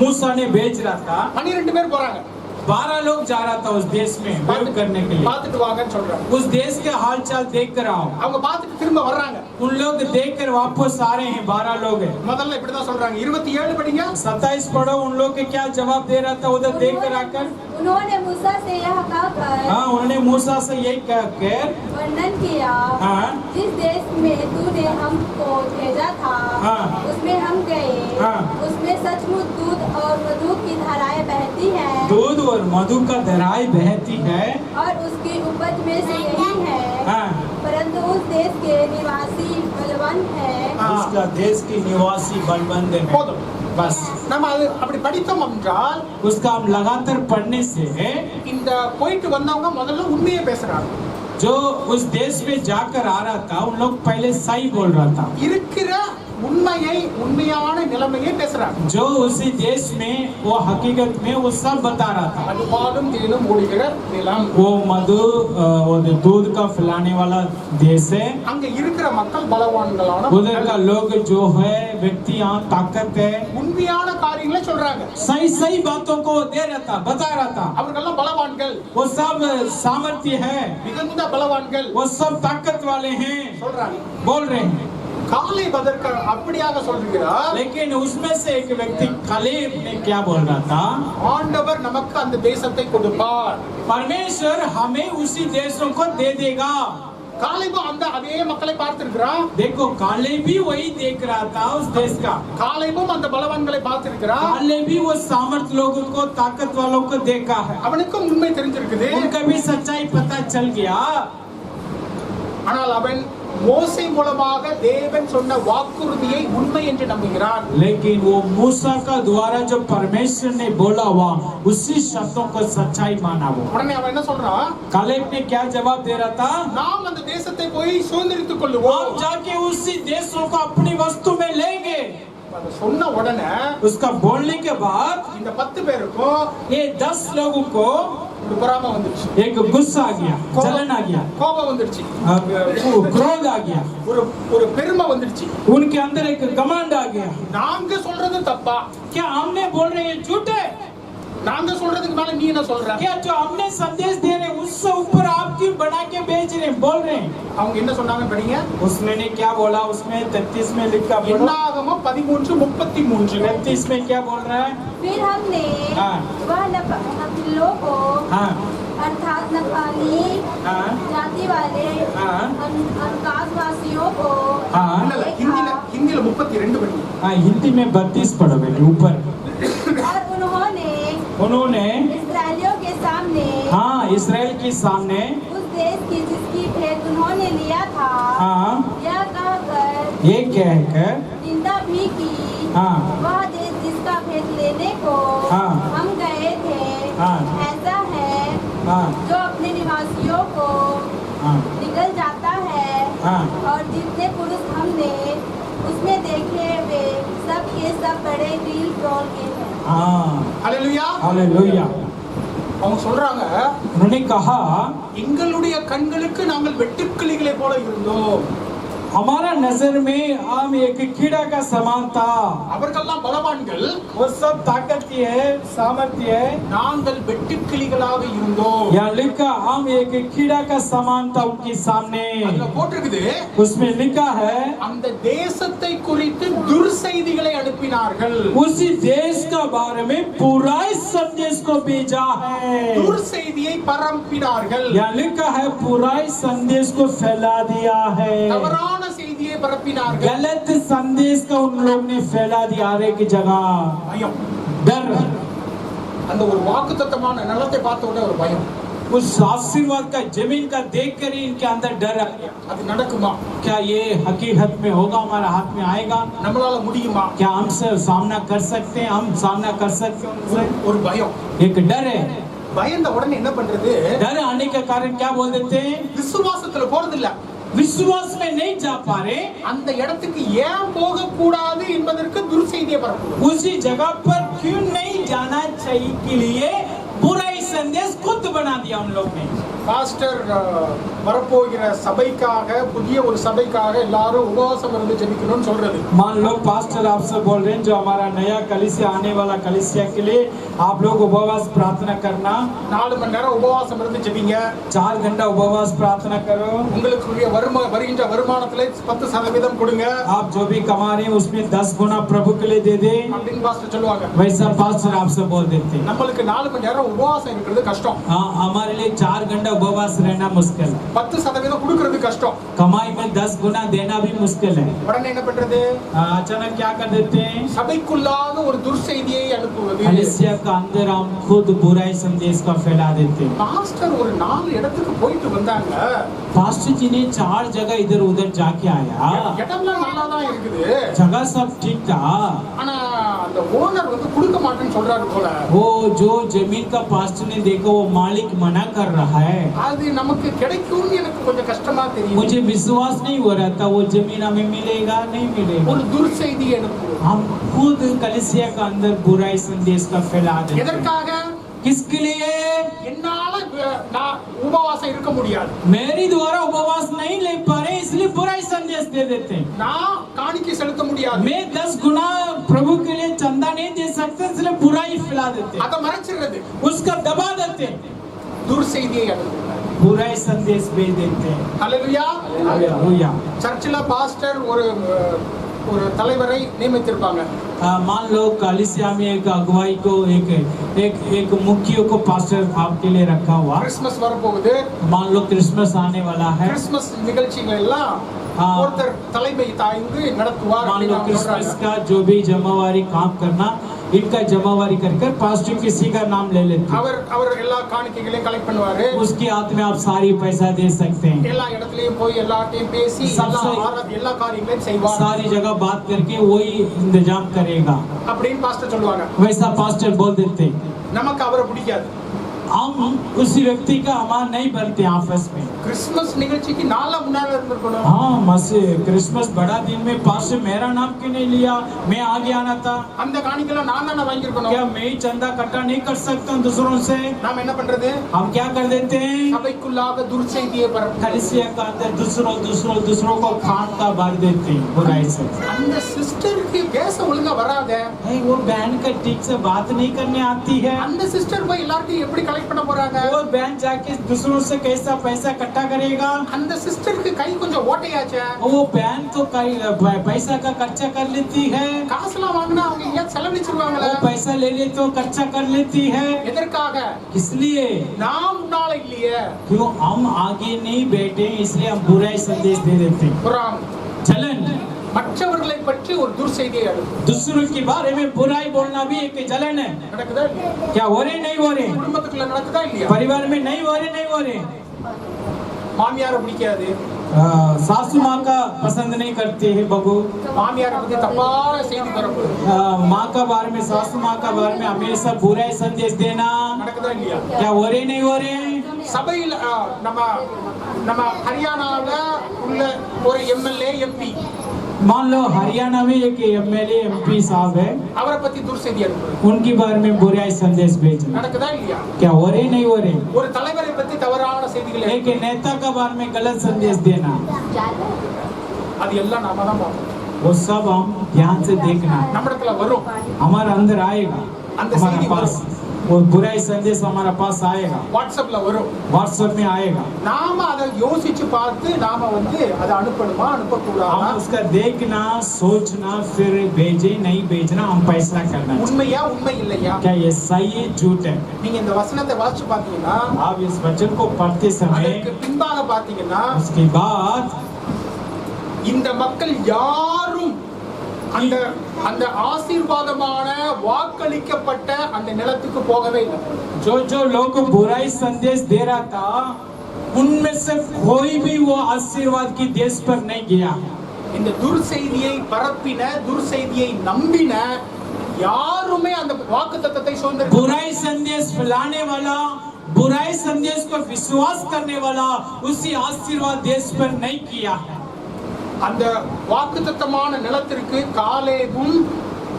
मूसा ने भेज रहा था. 12 பேர் போறாங்க. 12 लोग जा रहा था उस देश में वेव करने के लिए. பார்த்துட்டு வாங்கன்னு சொல்றாங்க. उस देश के हालचाल देख कर आओ. அவங்க பார்த்துட்டு திரும்ப வர்றாங்க. उन लोग देख कर वापस आ रहे हैं. 12 लोग हैं. முதல்ல இப்படிதான் சொல்றாங்க. 27 படிங்க. 27 पढ़ो. उन लोग के क्या जवाब दे रहा था उधर देख कर आकर? उन्होंने मूसा से यह कहकर हाँ, उन्होंने मूसा से यही कहकर वर्णन किया, हाँ, जिस देश में तूने हमको भेजा था, हाँ, उसमें हम गए, हाँ, उसमें सचमुच दूध और मधु की धाराएं बहती हैं, दूध और मधु का धाराएं बहती है, और उसकी उपज में से यही है, हाँ, परंतु उस देश के निवासी बलवंत है, उसका देश के निवासी बलवंत है. போதும். बस நம்ம அது அப்படி படித்தோம் என்றால் उसका हम लगातार पढ़ने से இந்த போயிட்டு வந்தவங்க முதல்ல உண்மையை பேசுறாங்க. जो उस देश में जाकर आ रहा था उन लोग पहले सही बोल रहा था. இருக்கிற உண்மையை உண்மையான நிலைமையை பேசுறாங்க. जो उसी देश में वो हकीकत में वो सब बता रहा था. அது பாலும் தேனும் ஓடுகிற நிலம். वो मधु वो दूध का फैलाने वाला देश है. அங்க இருக்கிற மக்கள் பலவான்களான उधर का लोग जो है व्यक्तियां ताकत है. உண்மையான காரியங்களை சொல்றாங்க. सही सही बातों को दे रहा था, बता रहा था. அவர்களெல்லாம் பலவான்கள். वो सब सामर्थ्य है, மிகுந்த பலவான்கள் वो सब ताकत वाले हैं சொல்றாங்க. बोल रहे हैं. காலை பதற்கு அப்படியாக சொல்கிறார். लेकिन उसमें से एक व्यक्ति कलेब ने क्या बोल रहा था? ஆண்டவர் நமக்கு அந்த தேசத்தை கொடுப்பார். परमेश्वर हमें उसी देशों को दे देगा. காலேபும் அந்த அதே மக்களை பார்த்திருக்கிறான். देखो कालेब भी वही देख रहा था उस देश का. காலேபும் அந்த பலவான்களை பார்த்திருக்கிறான். कालेब भी वो सामर्थ लोगों को, ताकत वालों को देखा है. அவனுக்கும் உண்மை தெரிஞ்சிருக்குது. उनका भी सच्चाई पता चल गया. ஆனால் அவன் மோசே மூலமாக தேவன் சொன்ன வாக்குறுதியை உண்மை என்று நம்புகிறான். लेकिन वो मूसा का द्वारा जो परमेश्वर ने बोला हुआ उसी शब्दों को सच्चाई माना वो। உடனே அவன் என்ன சொல்றான்? कालेब ने क्या जवाब दे रहा था? நாம் அந்த தேசத்தை போய் சுதந்திரித்துக் கொள்ளுவோம். हम जाके उसी देशों को अपनी वस्तु में लेंगे। அதை சொன்ன உடனே उसका बोलने के बाद இந்த 10 பேருக்கும் ये 10 लोगों को ஒரு பொறாமை வந்துருச்சு, एक गुस्सा आ गया, जलन आ गया, கோபம் வந்துருச்சு, क्रोध आ गया, ஒரு பெருமை வந்துருச்சு. उनके अंदर एक घमंड आ गया। நாங்க சொல்றது தப்பா? क्या हमने बोल रहे हैं झूठे? நாங்க சொல்றதுக்கு மேல நீ என்ன சொல்ற? क्या जो हमने संदेश दे रहे हैं उससे ऊपर आप क्यों बना के भेज रहे हैं, बोल रहे हैं? அவங்க என்ன சொன்னாங்க படிங்க. उसमें ने क्या बोला? उसमें 33 में लिखा, என்னாகமம் 13:33 33 में क्या बोल रहा है? फिर हमने हाँ। वह नफिलों को हाँ अर्थात नफाली हाँ जाति वाले हाँ अनकासवासियों को हाँ இல்ல ஹிந்தில 32 படிங்க. हाँ हिंदी में 32 पढ़ो बेटे ऊपर। और उन्होंने इस्राएलियों के सामने हाँ इसराइल के सामने उस देश की जिसकी भेंट उन्होंने लिया था हाँ यह कहकर ये कहकर निंदा भी की, हाँ वह देश जिसका भेंट लेने को हाँ। हम गए थे हाँ। ऐसा है हाँ जो अपने निवासियों को हाँ निगल जाता है, हाँ और जितने पुरुष हमने उसमें देखे वे सब के सब बड़े डील ट्रोल के हैं। हाँ ஹல்லேலூயா. हालेलुया। அவங்க சொல்றாங்க, उन्होंने कहा எங்களுடைய கண்களுக்கு நாங்கள் வெட்டுக்கிளிகளை போல இருந்தோம். हमारा नजर में हम एक कीड़ा का समान था। அவர்கள்லாம் பலவான்கள், वो सब ताकती है, सामर्थ्य है। நாங்கள் வெட்டுக்கிளிகளாக இருந்தோம். यहाँ लिखा हम एक कीड़ा का समान था उनके सामने। அதுல போட்டிருக்குது, उसमें लिखा है அந்த தேசத்தை குறித்து துர்செய்திகளை அனுப்பினார்கள். उसी देश का बारे में बुराई संदेश को भेजा है। துர்செய்தியை பரப்பினார்கள். यहाँ लिखा है बुराई संदेश को फैला दिया है। தவறான செய்தியை பரப்பினார்கள். गलत संदेश का उन लोग ने फैला दिया। हर एक जगह பயம். डर, அந்த ஒரு வாக்குத்தத்தமான நிலத்தை பார்த்த உடனே ஒரு பயம். उस आशीर्वाद का जमीन का देख कर ही इनके अंदर डर आ गया। அது நடக்குமா? क्या ये हकीकत में होगा, हमारे हाथ में आएगा? நம்மளால முடியுமா? क्या हमसे सामना कर सकते हैं, हम सामना कर सकते हैं उनसे? ஒரு பயம். एक डर है। பயந்த உடனே என்ன பண்றது? डर आने के कारण क्या बोल देते हैं? விசுவாசத்துல போறது இல்ல. विश्वास में नहीं जा पा रहे, அந்த இடத்துக்கு ஏன் போக கூடாது என்பதற்கு துர்செய்தியை பரப்புவது. उसी जगह पर क्यों नहीं जाना चाहिए के लिए बुराई संदेश खुद बना दिया उन लोग ने। பாஸ்டர் வரப்போகிற சபைக்காக, புதிய ஒரு சபைக்காக எல்லாரும் உபவாசம் இருந்து ஜெபிக்கணும்னு சொல்றது. मान लो पास्टर आपसे बोल रहे हैं जो हमारा नया कलीसिया आने वाला कलीसिया के लिए आप लोग उपवास प्रार्थना करना, 4 மணி நேரம் உபவாசம் இருந்து ஜெபிங்க. 4 घंटा उपवास प्रार्थना करो, உங்களுக்கு வருகின்ற வருமானத்துல 10% கொடுங்க आप जो भी कमा रहे हैं उसमें 10 गुना प्रभु के लिए दे दे, அப்படின்னு பாஸ்டர் சொல்லுவாங்க. वैसा पास्टर आपसे बोल देते हैं। நம்மளுக்கு 4 மணி நேரம் உபவாசம் இருக்கிறது கஷ்டம். हाँ हमारे लिए 4 घंटा उपवास रहना मुश्किल है, 10% கொடுக்கிறது கஷ்டம். कमाई में 10 गुना देना भी मुश्किल है। உடனே என்ன பண்றது? अचानक क्या कर देते हैं? சபைக்குள்ளாக ஒரு துர்செய்தியை அனுப்புவது. कलीसिया का अंदर हम खुद बुराई संदेश का फैला देते हैं। பாஸ்டர் ஒரு 4 இடத்துக்கு போயிட்டு வந்தாங்க. पास्टर जी ने 4 जगह इधर उधर जाके आया, இடம்லாம் நல்லா தான் இருக்குது. जगह सब ठीक था, ஆனா அந்த ஓனர் வந்து கொடுக்க மாட்டேன்னு சொல்றாரு போல. वो जो जमीन का पास्टर ने देखा वो मालिक मना कर रहा है। அது நமக்கு கிடைக்கும்னு எனக்கு கொஞ்சம் கஷ்டமா தெரியும். मुझे विश्वास नहीं हो रहा था वो जमीन हमें मिलेगा नहीं मिलेगा। ஒரு துர்செய்தியை அனுப்புவது. हम खुद कलीसिया का अंदर बुराई संदेश का फैला देते हैं। எதற்காக? किसके लिए? என்னால நான் உபவாசம் இருக்க முடியாது. मेरी द्वारा उपवास नहीं ले पा रहे इसलिए बुराई संदेश दे देते हैं। நான் காணிக்கை செலுத்த முடியாது. मैं 10 गुना प्रभु के लिए चंदा नहीं दे सकते इसलिए बुराई फैला देते हैं, அதை மறைச்சிடுறது. उसका दबा देते हैं, துர்செய்தியை அனுப்புவது. बुराई संदेश भेज देते हैं। ஹல்லேலூயா. हालेलुया। சர்ச்சில் பாஸ்டர் ஒரு தலைவரை நியமித்திருப்பாங்க. मान लो कलीसिया में एक अगुवाई को एक मुखिया को पास्टर आपके लिए रखा हुआ। கிறிஸ்மஸ் வரப்போகுது. मान लो क्रिसमस आने वाला है, கிறிஸ்மஸ் நிகழ்ச்சிகள் எல்லாம் ஒருத்தர் தலைமை தாய்ந்து நடத்துவார். मान लो क्रिसमस का जो भी जमावारी काम करना इनका जमावारी कर पास्टर किसी का नाम ले लेते हैं। அவர் எல்லா காணிக்கைகளையும் கலெக்ட் பண்ணுவாரு. उसके हाथ में आप सारी पैसा दे सकते हैं। எல்லா இடத்துலயும் போய் எல்லார்ட்டையும் பேசி எல்லா காரியங்களையும் செய்வார். सारी जगह बात करके वही इंतजाम करेगा அப்படின்னு பாஸ்டர் சொல்லுவாங்க. वैसा पास्टर बोल देते। நமக்கு அவரை பிடிக்காது. हम उसी व्यक्ति का हमारा नहीं बनते आपस में। கிறிஸ்மஸ் நிகழ்ச்சிக்கு நாளா முன்னால இருந்திருக்கணும். हाँ मसे क्रिसमस बड़ा दिन में पास्टर मेरा नाम क्यों नहीं लिया, मैं आगे आना था। அந்த காணிக்கைலாம் நான் தான வாங்கியிருக்கணும். क्या मैं ही चंदा इकट्ठा नहीं कर सकता हूँ दूसरों से? நாம என்ன பண்றது? हम क्या कर देते हैं? சபைக்குள்ளாக துர்ச்செய்தியை பரப்புறது. कलीसिया का अंदर दूसरों को खान का भर देते हैं बुराई से। அந்த சிஸ்டருக்கு பேச ஒழுங்கா வராத. वो बहन का ठीक से बात नहीं करने आती है। அந்த சிஸ்டர் போய் எல்லார்ட்டையும் எப்படி கலெக்ட் பண்ண போறாங்க? वो बहन जाके दूसरों से कैसा पैसा इकट्ठा करेगा? அந்த சிஸ்டருக்கு கை கொஞ்சம் ஓட்டையாச்சே. वो बहन तो पैसा का खर्चा कर लेती है। காசுலாம் வாங்கினா அவங்க ஏன் செலவழிச்சிருவாங்களே? वो पैसा ले ले तो खर्चा कर लेती है। எதற்காக? इसलिए நாம் முன்னால இல்லையே. क्यों हम आगे नहीं बैठे, इसलिए हम बुराई संदेश दे देते हैं। புறம் जलन, மற்றவர்களை பற்றி ஒரு துர்ச்செய்தியை அனுப்பு. दूसरों के बारे में बुराई बोलना भी एक जलन है। நடக்குதா இல்லையா? क्या हो रहे नहीं हो रहे? குடும்பத்துக்குள்ள நடக்குதா இல்லையா? परिवार में नहीं हो रहे। மாமியாரை பிடிக்காது. सासू माँ का पसंद नहीं करते हैं बहू। மாமியாரை பத்தி தப்பான செய்தி பரப்பு. माँ का बारे में, सासू माँ का बारे में हमेशा बुराई संदेश देना। நடக்குதா இல்லையா? क्या हो रहे नहीं हो रहे? சபையில நம்ம ஹரியானால உள்ள ஒரு எம்எல்ஏ எம்பி, मान लो हरियाणा में एक एमएलए एमपी साहब है, அவரை பத்தி துர்செய்தி அனுப்புறது. उनके बारे में बुराई संदेश भेजना। நடக்குதா இல்லையா? क्या हो रहे नहीं हो रहे? ஒரு தலைவரை பத்தி தவறான செய்திகளை एक नेता का बारे में गलत संदेश देना, அது எல்லாம் நாம தான் பார்க்கணும். वो सब हम ध्यान से देखना। நம்ம இடத்துல வரும். हमारे अंदर आएगा, अंदर हमारे सीधी पास वो बुराई संदेश हमारा पास आएगा, வாட்ஸ்அப்ல வரும். व्हाट्सएप में आएगा। நாம அதை யோசிச்சு பார்த்து நாம அதை அனுப்பணுமா அனுப்பக்கூடாதா? हम उसका देखना, सोचना, फिर भेजे नहीं भेजना, हम फैसला करना चाहिए। உண்மையா உண்மை இல்லையா? क्या ये सही है झूठ है? நீங்க இந்த வசனத்தை வாசிச்சு பாத்தீங்கன்னா, आप इस वचन को पढ़ते समय அதற்கு பின்பாக பாத்தீங்கன்னா, उसके बाद இந்த மக்கள் யாரும் அந்த அந்த ஆசீர்வாதமான வாக்களிக்கப்பட்ட அந்த நிலத்துக்கு போகவே இல்லை. जो लोग बुराई संदेश दे रहा था, उनमें से कोई भी वो आशीर्वाद की देश पर नहीं गया। இந்த துர்செய்தியை பரப்பின, துர்செய்தியை நம்பின யாருமே அந்த வாக்குத்தத்தத்தை சுதந்திர बुराई संदेश फैलाने वाला, बुराई संदेश को विश्वास करने वाला उसी आशीर्वाद देश पर नहीं किया। அந்த வாக்குத்தத்தமான நிலத்திற்கு காலேபும்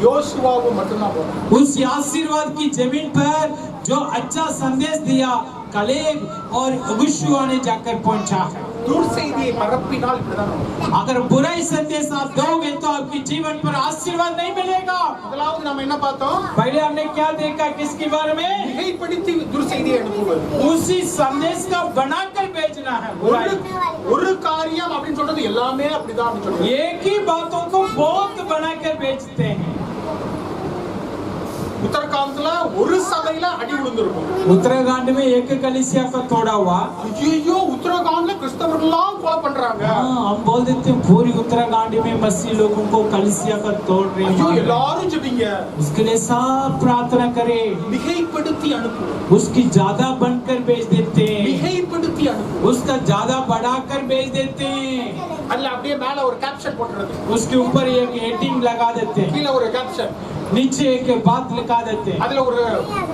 யோசுவாவும் மட்டும்தான் போனாங்க. उस आशीर्वाद की जमीन पर जो अच्छा संदेश दिया, कलेब और यहोशुआ ने जाकर पहुंचा है। துர்செய்தியை பரப்பினால் இப்படிதான் நடக்கும். अगर बुराई संदेश आप दोगे तो आपके जीवन पर आशीर्वाद नहीं मिलेगा। முதலாவது நாம என்ன பார்த்தோம்? पहले हमने क्या देखा, किसके बारे में? மிகைப்படுத்தி துர்செய்தியை அனுப்புவது. उसी संदेश का बनाकर भेजना है। बुराई ஒரு காரியம் அப்படின்னு சொல்றது எல்லாமே அப்படிதான் அப்படின்னு சொல்றது. एक ही बातों को बहुत बनाकर भेजते हैं। உத்தரகாண்ட்ல ஒரு சபையில அடி விழுந்திருக்கும். उत्तराखंड में एक कलीसिया का तोड़ा हुआ। ஐயோ உத்தரகாண்ட்ல கிறிஸ்தவர்கள்லாம் கொலை பண்றாங்க. हम बोल देते हैं पूरी उत्तराखंड में मसीह लोगों को कलीसिया का तोड़ रहे ஐயோ हैं। எல்லாரும் ஜெபிங்க. उसके लिए सब प्रार्थना करें। மிகைப்படுத்தி அனுப்பு. उसकी ज्यादा बनकर भेज देते हैं, மிகைப்படுத்தி அனுப்பு. उसका ज्यादा बढ़ाकर भेज देते हैं। அதுல அப்படியே மேல ஒரு கேப்ஷன் போட்டுறது. उसके ऊपर एक हेडिंग लगा देते हैं, கீழ ஒரு கேப்ஷன். नीचे एक बात लिखा देते हैं, அதுல ஒரு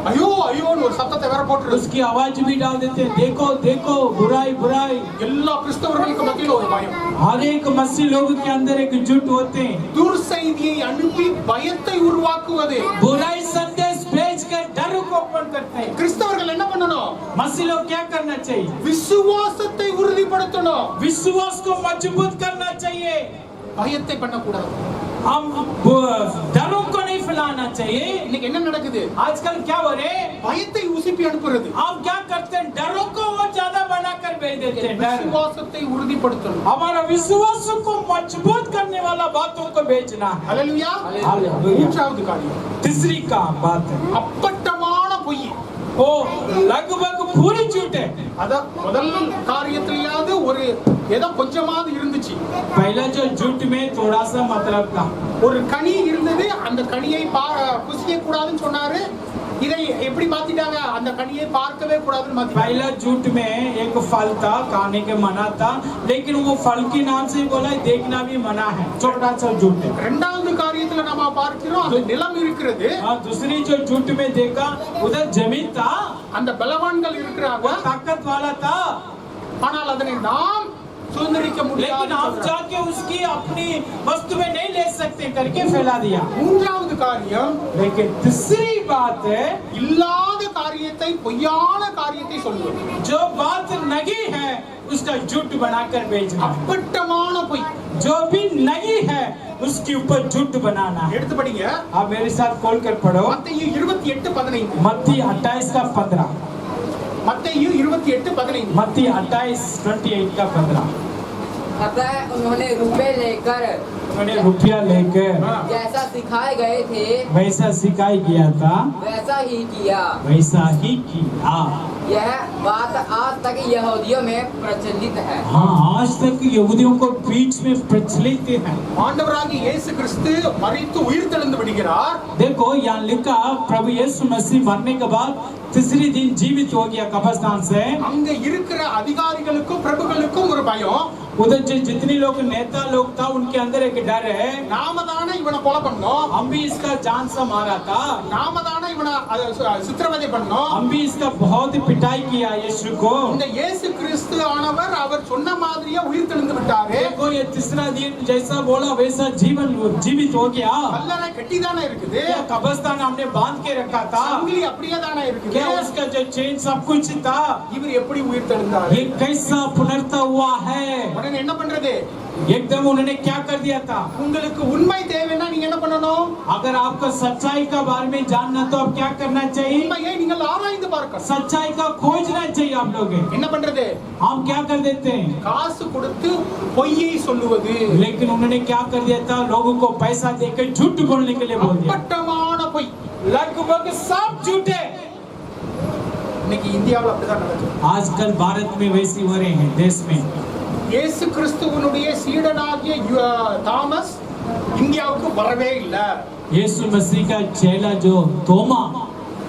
ஐயோ ஐயோன்னு ஒரு சத்தத்தை வேற போட்டுறது. उसकी आवाज भी डाल देते हैं, देखो देखो बुराई बुराई। எல்லா கிறிஸ்தவர்களுக்கு மத்தியில ஒரு பயம். हर एक मसीह लोगों के अंदर एक जुट होते हैं। துர்செய்தியை அனுப்பி பயத்தை உருவாக்குவது. बुराई संदेश भेजकर डर को उत्पन्न करते हैं। கிறிஸ்தவர்கள் என்ன பண்ணணும்? मसीह लोग क्या करना चाहिए? விசுவாசத்தை உறுதிப்படுத்தணும். विश्वास को मजबूत करना चाहिए। பயத்தை பண்ணக்கூடாது. हम डरों को नहीं फैलाना चाहिए। இன்னைக்கு என்ன நடக்குது? आजकल क्या हो रहे हैं? பயத்தை உசுப்பி அனுப்புறது. हम क्या करते हैं? डरों को वो ज्यादा बनाकर भेज देते हैं। डर, விசுவாசத்தை உறுதிப்படுத்தணும். हमारा विश्वास को मजबूत करने वाला बातों को भेजना है। ஹல்லேலூயா. हालेलुया। மூன்றாவது காரியம் तीसरी का बात है, அப்பட்டமான பொய். वो लगभग पूरी झूठ है। அத முதல் காரியத்திலேயாவது ஒரு ஏதோ கொஞ்சமாவது இருந்துச்சு. पहला जो झूठ में थोड़ा सा मतलब था, ஒரு கனி இருந்தது, அந்த கனியை புசிக்க கூடாதுன்னு சொன்னாரு. இதை எப்படி மாத்திட்டாங்க? அந்த கனியை பார்க்கவே கூடாதுன்னு மாத்திட்டாங்க. पहला झूठ में एक फल था, खाने के मना था, लेकिन वो फल के नाम से बोला देखना भी मना है, छोटा सा झूठ है। இரண்டாவது காரியத்துல நாம பார்க்கிறோம், அந்த நிலம் இருக்கிறது. दूसरी जो झूठ में देखा, उधर जमीन था, அந்த பலவான்கள் இருக்கிறாங்க, वो ताकत वाला था, ஆனால் அதனை நாம் சுதந்திரிக்க முடியாது. लेकिन आप जाके उसकी अपनी वस्तु में नहीं ले सकते करके फैला दिया। மூன்றாவது காரியம், लेकिन तीसरी बात है, இல்லாத காரியத்தை, பொய்யான காரியத்தை சொல்லுவது. जो बात नहीं है उसका झूठ बनाकर बेचना, அப்பட்டமான பொய். जो भी नहीं है उसके ऊपर झूठ बनाना है। எடுத்து படிங்க. आप मेरे साथ खोल कर पढ़ो, மத்தேயு 28:15. मत्ती 28 का 15, மத்தேயு 28:15. मत्ती 28 का 15। अतः उन्होंने रुपए लेकर उन्होंने रुपया लेकर हाँ। जैसा सिखाए गए थे वैसा सिखाई गया था, वैसा ही किया। वैसा ही किया। यह बात आज तक यहूदियों में प्रचलित है। हाँ, आज तक यहूदियों को बीच में प्रचलित है। ஆண்டவராகிய இயேசு கிறிஸ்து மரித்து உயிர்த்தெழுந்து விடுகிறார். देखो यहाँ लिखा, प्रभु यीशु मसीह मरने के बाद तीसरी दिन जीवित हो गया कब्रिस्तान से। அங்க இருக்கிற அதிகாரிகளுக்கும் பிரபுக்களுக்கும் ஒரு பயம். उधर जो जितने लोग नेता लोग था उनके अंदर एक डर है, நாம தானே இவனை கொலை பண்ணோம், हम भी इसका जान से मारा था, நாம தானே இவனை சித்திரவதை பண்ணோம். हम भी इसका बहुत पिटाई किया यीशु को। இந்த இயேசு கிறிஸ்து ஆனவர் அவர் சொன்ன மாதிரியே உயிர்த்தெழுந்து விட்டாரு. देखो ये तीसरा दिन जैसा बोला वैसा जीवित हो गया। கல்லறை கட்டி தானே இருக்குது, क्या कब्रिस्तान हमने बांध के रखा था, சங்கிலி அப்படியே தானே இருக்குது. क्या उसका जो चेन सब कुछ था, இவர் எப்படி உயிர்த்தெழுந்தாரு? ये कैसा पुनर्ता हुआ है। உடனே என்ன பண்றது? एकदम उन्होंने क्या कर दिया था, உங்களுக்கு உண்மை தேவைன்னா நீங்க என்ன பண்ணணும்? अगर आपको सच्चाई का बारे में जानना तो आप क्या करना चाहिए, உண்மையை நீங்கள் ஆராய்ந்து பார்க்கணும். सच्चाई का खोजना चाहिए आप लोग। என்ன பண்றது? हम क्या कर देते हैं, காசு கொடுத்து பொய்யை சொல்லுவது, लेकिन उन्होंने क्या कर दिया था, लोगों को पैसा देकर झूठ बोलने के लिए बोल दिया। அப்பட்டமான பொய். लगभग सब झूठे இன்னைக்கு இந்தியாவுல அப்படிதான் நடக்குது. आजकल भारत में वैसी हो रहे हैं देश में। இயேசு கிறிஸ்துவனுடைய சீடனாகிய தாமஸ் இந்தியாவுக்கு வரவே இல்லை. यीशु मसीह का चेला जो तोमा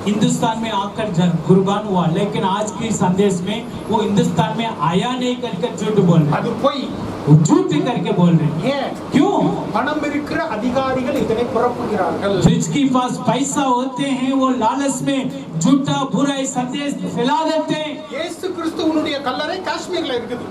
हिंदुस्तान में आकर कुर्बान हुआ, लेकिन आज के संदेश में वो हिंदुस्तान में आया नहीं करके झूठ बोल रहे, அது பொய். वो झूठ करके बोल रहे। ஏன்? क्यों? பணம் இருக்கிற அதிகாரிகள் இதனை புறப்புகிறார்கள். जिसके पास पैसा होते हैं वो लालच में झूठा बुराई संदेश फैला देते हैं। இயேசு கிறிஸ்துவனுடைய கல்லறை காஷ்மீர்ல இருக்குது.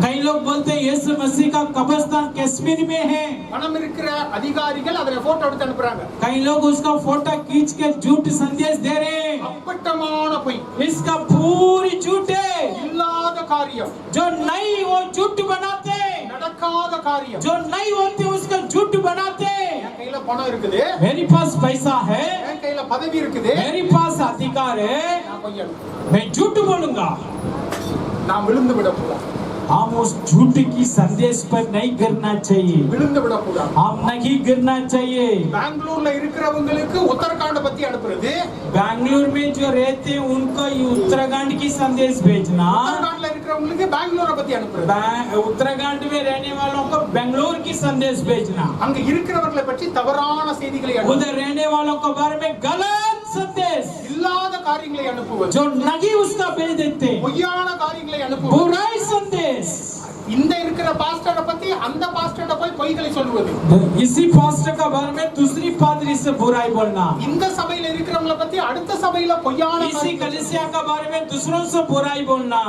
कई लोग बोलते हैं यीशु मसीह का कब्रिस्तान कश्मीर में है, பணம் இருக்கிற அதிகாரிகள் அதனை போட்டோ எடுத்து அனுப்புறாங்க. कई लोग उसका फोटो खींच के झूठ संदेश दे रहे हैं। அப்பட்டமான பொய். इसका पूरी झूठ है, இல்லாத காரியம், जो नहीं वो झूठ बनाते, நடக்காத காரியம். जो नहीं होते उसका झूठ बनाते। என் கையில பணம் இருக்குது, मेरे पास पैसा है, என் கையில பதவி இருக்குது, मेरे पास अधिकार है, நான் பொய்யன். मैं झूठ बोलूंगा। நான் விழுந்து விடக்கூடாது. हम उस झूठ की संदेश पर नहीं गिरना चाहिए, விழுந்து விடக்கூடாது. हम नहीं गिरना चाहिए। பெங்களூர்ல இருக்கிறவங்களுக்கு உத்தரகாண்ட் பத்தி அனுப்புறது, बैंगलोर में जो रहते हैं उनको ये उत्तराखंड की संदेश भेजना, உத்தரகாண்ட்ல இருக்கிறவங்களுக்கு பெங்களூரை பத்தி அனுப்புறது, उत्तराखंड में रहने वालों को बेंगलोर की संदेश भेजना, அங்க இருக்கிறவர்களை பற்றி தவறான செய்திகளை அனுப்புவது, उधर रहने वालों के बारे में गलत संदेश, இல்லாத காரியங்களை அனுப்புவது, जो नहीं उसका भेज देते, பொய்யான காரியங்களை அனுப்புவது, बुराई संदेश। இந்த இருக்கிற பாஸ்டரை பத்தி அந்த பாஸ்டர்ட்ட போய் பொய்களை சொல்லுவது, इसी पास्टर का बारे में दूसरी पादरी से बुराई बोलना, இந்த சபையில இருக்கிறவங்களை பத்தி அடுத்த சபையில பொய்யான इसी காரியங்களை कलीसिया का बारे में दूसरों से बुराई बोलना,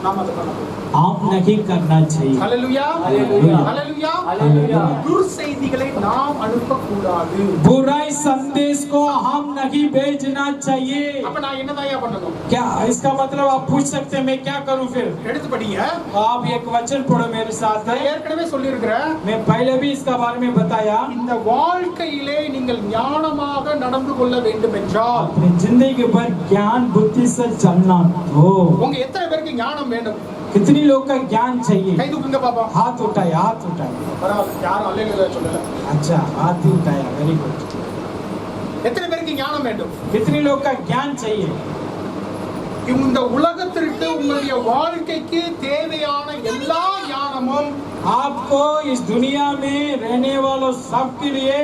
நாம அதை பண்ணக்கூடாது. आप नहीं करना चाहिए। ஹல்லேலூயா, ஹல்லேலூயா. ஹல்லேலூயா. हालेलुया। துர்செய்திகளை நாம் அனுப்பக்கூடாது. बुराई संदेश को हम नहीं भेजना चाहिए। அப்ப நான் என்னதாயா பண்ணணும்? क्या इसका मतलब आप पूछ सकते हैं मैं क्या करूं फिर? எடுத்து படிங்க. आप एक वचन पढ़ो मेरे साथ। நான் ஏற்கனவே சொல்லியிருக்கிறேன், मैं पहले भी इसका बारे में बताया, இந்த வாழ்க்கையிலே நீங்கள் ஞானமாக நடந்து கொள்ள வேண்டும் என்றால் अपनी जिंदगी पर ज्ञान बुद्धि से चलना हो। உங்க எத்தனை பேருக்கு ஞானம் வேணும்? कितनी लोग का ज्ञान चाहिए? கை தூக்குங்க பாப்பா. हाथ उठाए, हाथ उठाए। பரவாயில்ல, யாரும் அல்லேலூயா சொல்லல. अच्छा, हाथ ही उठाया, वेरी गुड। எத்தனை பேருக்கு ஞானம் வேண்டும்? कितनी लोग का ज्ञान चाहिए? இந்த உலகத்திற்கு உங்களுடைய வாழ்க்கைக்கு தேவையான எல்லா ஞானமும் आपको इस दुनिया में रहने वालों सबके लिए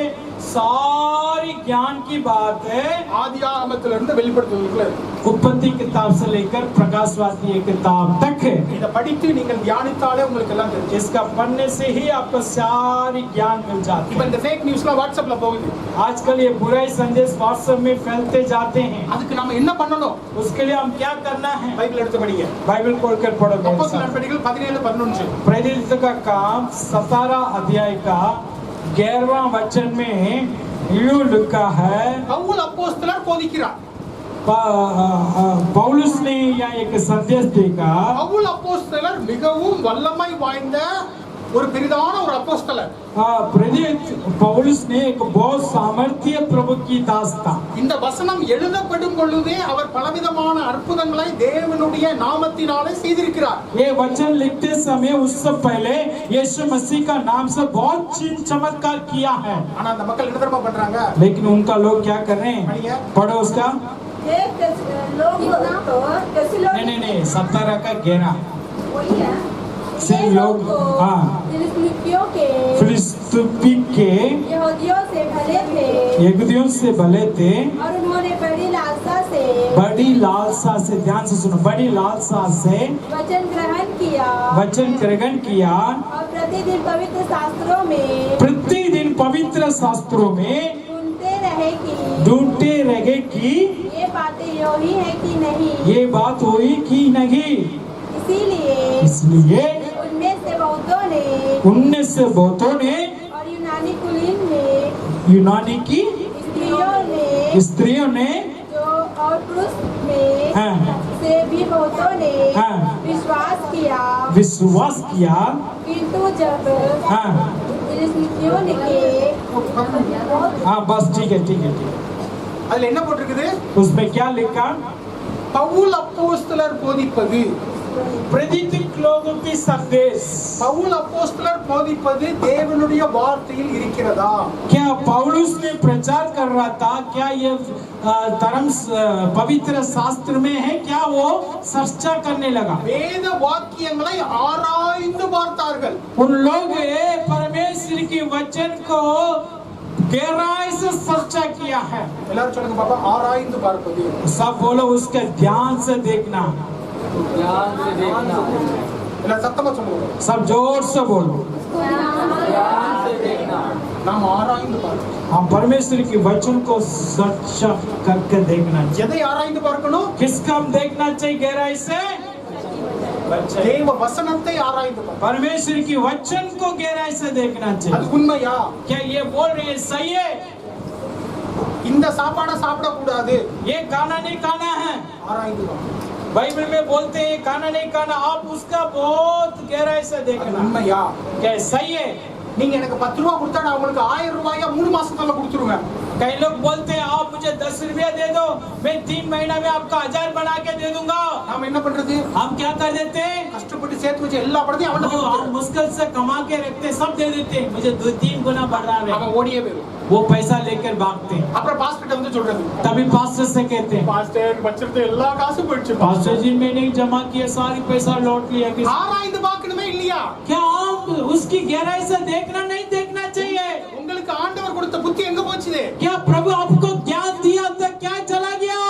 सारी ज्ञान की बात है ஆதியாகமத்திலிருந்து வெளிப்படுத்துவதற்குள்ள उत्पत्ति किताब से लेकर प्रकाशवाद की किताब तक है। இதை படித்து நீங்கள் தியானித்தாலே உங்களுக்கு எல்லாம் தெரியும். इसका पढ़ने से ही आपको सारी ज्ञान मिल जाती இப்ப है। இந்த ஃபேக் நியூஸ்லாம் வாட்ஸ்அப்ல போகுது. आजकल ये बुराई संदेश व्हाट्सएप में फैलते जाते हैं। அதுக்கு நாம என்ன பண்ணணும்? उसके लिए हम क्या करना है? பைபிள் எடுத்து படிங்க. बाइबल खोलकर पढ़ो मेरे அப்போஸ்தலர் साथ। நடபடிகள் 17:11. प्रेरित का काम 17 अध्याय का 11वां वचन में यूं लिखा है। பவுல் அப்போஸ்தலர் போதிக்கிறார். पौलुस ने यहाँ एक संदेश देखा। பவுல் அப்போஸ்தலர் மிகவும் வல்லமை வாய்ந்த ஒரு பெரிதான ஒரு அப்போஸ்தலர். प्रेरित पौलुस ने एक बहुत सामर्थ्य प्रभु की दास था। இந்த வசனம் எழுதப்படும் பொழுதே அவர் பலவிதமான அற்புதங்களை தேவனுடைய நாமத்தினாலே செய்திருக்கிறார். ये वचन लिखते समय उससे पहले यीशु मसीह का नाम से बहुत चिन्ह चमत्कार किया है। ஆனா அந்த மக்கள் என்ன தெரியுமா பண்றாங்க? लेकिन उनका लोग क्या कर रहे हैं? पढ़ो उसका। नहीं 17 का 11 से लोग फिलिस्तीनियों के फिलिस्तीनी के यहूदियों से भले थे यहूदियों से भले थे और उन्होंने बड़ी लालसा से ध्यान से सुनो, बड़ी लालसा से वचन ग्रहण किया वचन ग्रहण किया और प्रतिदिन पवित्र शास्त्रों में ढूंढते रहे कि ये बातें यो ही है कि नहीं। ये बात हुई कि नहीं। इसलिए उनमें से बहुतों ने और यूनानी कुलीन में यूनानी की स्त्रियों ने जो और पुरुष में हाँ, से भी बहुतों ने हाँ, विश्वास किया। किंतु जब हाँ, फिलिस्तीनियों के हाँ बस ठीक है। அதுல என்ன போட்டிருக்குது? उसमें क्या लिखा? பவுல் அப்போஸ்தலர் போதிப்பது प्रेरित लोगों की संदेश। பவுல் அப்போஸ்தலர் போதிப்பது தேவனுடைய வார்த்தையில் இருக்கிறதா? क्या पौलुस ने प्रचार कर रहा था? क्या ये धर्म पवित्र शास्त्र में है? क्या वो चर्चा करने लगा? வேத வாக்கியங்களை ஆராய்ந்து பார்த்தார்கள். उन लोग परमेश्वर की वचन को गहराई से चर्चा किया है। எல்லாரும் சொல்லுங்க பாப்பா, ஆராய்ந்து பார்ப்பது. सब बोलो उसका ध्यान से देखना। ध्यान से देखना। எல்லாரும் சத்தமா சொல்லுங்க. सब जोर से बोलो। ध्यान से देखना। நாம் ஆராய்ந்து பார்க்கணும். हम परमेश्वर की वचन को चर्चा करके देखना चाहिए। எதை ஆராய்ந்து பார்க்கணும்? किसका हम देखना चाहिए गहराई से? தேவ வசனத்தை ஆராய்ந்து பார்க்கணும். परमेश्वर की वचन को गहराई से देखना அது चाहिए। உண்மையா? क्या ये बोल रहे हैं सही है? இந்த சாப்பாடை சாப்பிட கூடாது. ये खाना नहीं खाना है। ஆராய்ந்து பார்க்கணும். बाइबल में बोलते हैं खाना नहीं खाना, आप उसका बहुत गहराई से அது देखना। உண்மையா? क्या सही है? நீங்க எனக்கு 10 ரூபாய் கொடுத்தா நான் உங்களுக்கு 1000 ரூபாயா 3 மாசத்துல கொடுத்துருவேன். कई लोग बोलते हैं आप मुझे 10 रुपया दे दो, मैं 3 महीना में आपका 1000 बना के दे दूंगा। நாம என்ன பண்றது? हम क्या कर देते हैं? கஷ்டப்பட்டு சேர்த்து வச்ச எல்லா பணத்தையும் அவன்கிட்ட हम கொடுத்துருவோம். मुश्किल से कमा के रखते सब दे देते हैं, मुझे 2-3 गुना बढ़ रहा है। அவன் ஓடியே போயிடும். वो पैसा लेकर भागते हैं। அப்புறம் பாஸ்டர் வந்து சொல்றது, तभी पास्टर से कहते हैं பாஸ்டர் வச்சிருந்த எல்லா காசும் போயிடுச்சு. पास्टर जी मैंने जमा किया सारी पैसा लौट लिया। ஆராய்ந்து பார்க்கணுமே இல்லையா? क्या आप उसकी गहराई से देखना नहीं देखना चाहिए? உங்களுக்கு ஆண்டவர் கொடுத்த புத்தி எங்க போச்சுது? क्या प्रभु आपको ज्ञान दिया था क्या चला गया?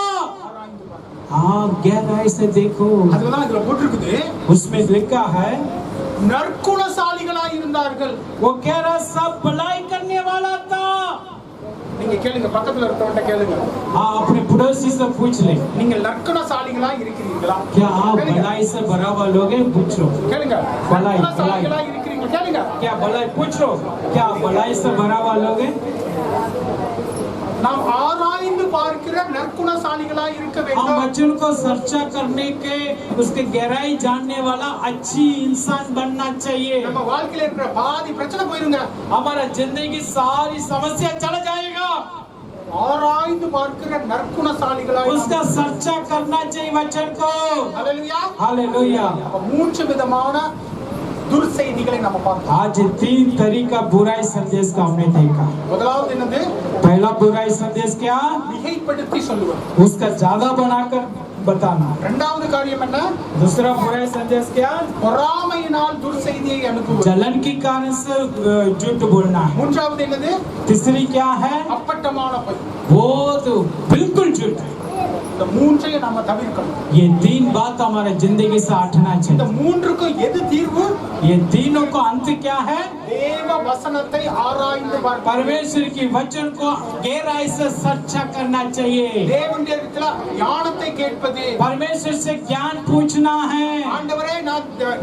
हाँ गहराई से देखो। அதுதான் இதுல போட்டிருக்குது, उसमें लिखा है நற்குணசாலிகளாய் இருந்தார்கள். वो कह रहा सब भलाई करने वाला था। நீங்க கேளுங்க, பக்கத்துல இருக்கவன்ட்ட கேளுங்க, हाँ अपने पड़ोसी से पूछ ले, நீங்க நற்குணசாலிகளாய் இருக்கிறீங்களா? क्या आप கேளுங்க. भलाई से भरा हुआ लोग हैं? पूछो। கேளுங்க, भलाई நற்குணசாலிகளாய் இருக்கிறீங்களா? கேளுங்க. क्या भलाई पूछो, क्या भलाई से भरा हुआ लोग हैं? நாம் ஆராய்ந்து பார்க்கிற நற்குணசாலிகளாய் இருக்க हम வேண்டும். वचन को चर्चा करने के उसके गहराई जानने वाला अच्छी इंसान बनना चाहिए। நம்ம வாழ்க்கையில இருக்கிற பாதி பிரச்சனை போயிருங்க. हमारा जिंदगी की सारी समस्या चला जाएगा। ஆராய்ந்து பார்க்கிற நற்குணசாலிகளாய் उसका चर्चा करना चाहिए वचन को। ஹalleluya. हालेलुया। அப்ப 3 விதமான துர்செய்திகளை நம்ம பார்த்தோம். आज 3 तरीका बुराई संदेश का हमने देखा। முதலாவது என்னது? पहला बुराई संदेश क्या? மிகைப்படுத்தி சொல்லுவது. उसका ज्यादा बनाकर बताना। இரண்டாவது காரியம் என்ன? दूसरा बुरा संदेश क्या? பொறாமையினால் துர்செய்தியை அனுப்புவது. जलन के कारण से झूठ बोलना है। மூன்றாவது என்னது? तीसरी क्या है? அப்பட்டமான பொய். वो तो बिल्कुल झूठ है। இந்த மூன்றையும் நாம தவிர்க்கணும். ये तीन बात हमारे जिंदगी से हटना இந்த चाहिए। மூன்றுக்கும் எது தீர்வு? ये तीनों को अंत क्या है? தேவ வசனத்தை ஆராய்ந்து பார்க்க. परमेश्वर की वचन को गहराई से सच्चा करना चाहिए। தேவனுடைய இடத்துல ஞானத்தை கேட்பது. परमेश्वर से ज्ञान पूछना है। ஆண்டவரே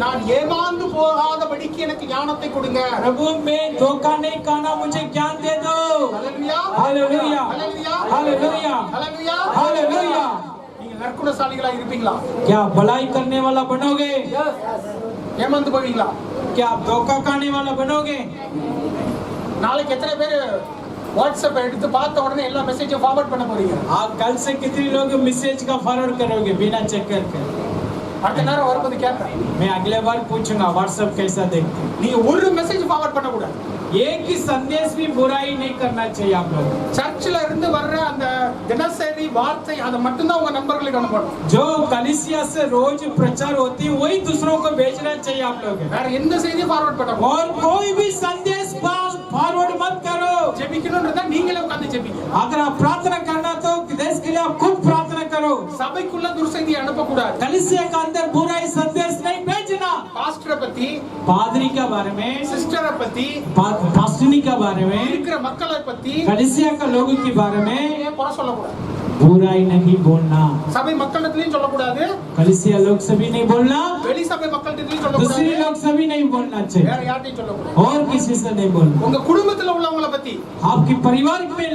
நான் ஏமாந்து போகாதபடிக்கு எனக்கு ஞானத்தை கொடுங்க. प्रभु मैं धोखा नहीं खाना, मुझे ज्ञान दे दो। ஹல்லேலூயா. हालेलुया ஹல்லேலூயா. हालेलुया ஹல்லேலூயா. हालेलुया। நீங்க நற்குணசாலிகளா இருப்பீங்களா? क्या भलाई करने वाला बनोगे? ஏமாந்து போவீங்களா? क्या आप धोखा खाने वाला बनोगे? நாளைக்கு எத்தனை பேர் வாட்ஸ்அப் எடுத்து பார்த்த உடனே எல்லா மெசேஜும் ஃபார்வர்ட் பண்ண போறீங்க? आप कल से कितने लोग मैसेज का फॉरवर्ड करोगे बिना चेक करके? அடுத்த நேரம் வரும்போது கேட்பேன். मैं अगले बार पूछूंगा व्हाट्सएप कैसा देखते हैं। நீங்க ஒரு மெசேஜ் ஃபார்வர்ட் பண்ண கூடாது. एक ही संदेश भी बुराई नहीं करना चाहिए आप लोग। சர்ச்சில் இருந்து வர்ற அந்த தினசரி வார்த்தை அதை மட்டும்தான் உங்க நண்பர்களுக்கு அனுப்பணும். जो कलीसिया से रोज प्रचार होती है वही दूसरों को भेजना चाहिए आप लोग। வேற எந்த செய்தியும் ஃபார்வர்ட் பண்ண கூடாது. और कोई भी संदेश फॉरवर्ड मत करो। ஜெபிக்கணும்ன்றதா நீங்களே உட்கார்ந்து ஜெபிங்க. अगर आप प्रार्थना करना तो देश के लिए आप खुद प्रार्थना करो। சபைக்குள்ள துர்செய்தியை அனுப்ப கூடாது. कलीसिया के अंदर बुराई संदेश नहीं भेजना। பாஸ்டரை பத்தி, पादरी के बारे में, சிஸ்டரை பத்தி, पास्टनी के बारे में, இருக்கிற மக்களை பத்தி कलीसिया के लोगों के बारे में குறை சொல்லக்கூடாது. बुराई नहीं बोलना। சபை மக்களிடத்திலயும் சொல்லக்கூடாது. कलीसिया लोग सभी नहीं बोलना, வெளி சபை மக்களிடத்திலயும் दूसरे சொல்லக்கூடாது. लोग सभी नहीं बोलना चाहिए, வேற யார்ட்டையும் சொல்லக்கூடாது. और किसी से नहीं बोलना। உங்க குடும்பத்துல உள்ளவங்கள பத்தி आपके परिवार में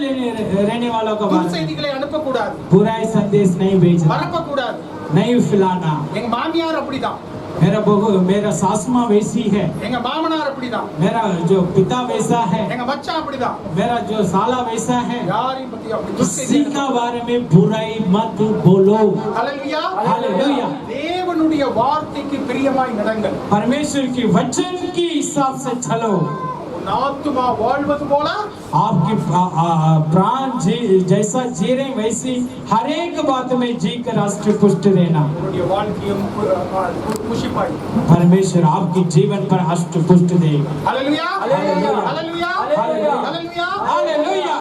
रहने वालों का बारे में துர்செய்திகளை அனுப்ப கூடாது. बुराई संदेश नहीं भेजना, பரப்ப கூடாது. नहीं फैलाना। எங்க மாமியார் அப்படிதான், मेरा बहू मेरा सास माँ वैसी है, எங்க மாமனார் அப்படிதான், मेरा जो पिता वैसा है, எங்க மச்சான் அப்படிதான். मेरा जो साला वैसा है। யாரையும் பத்தி அப்படி किसी துர்செய்தி का बारे में बुराई मत बोलो। ஹல்லேலூயா. हालेलुया। தேவனுடைய வார்த்தைக்கு பிரியமாய் நடங்கள். परमेश्वर की वचन की हिसाब से चलो। உன் ஆத்துமா வாழ்வது போல आपकी प्राण जैसा जी रहे वैसी हर एक बात में जी कर राष्ट्र पुष्ट रहना। உன்னுடைய வாழ்க்கையும் புஷிப்பாய். परमेश्वर आपकी जीवन पर अष्ट पुष्ट देगा। ஹல்லேலூயா. ஹல்லேலூயா. ஹல்லேலூயா. ஹல்லேலூயா. ஹல்லேலூயா. हालेलुया।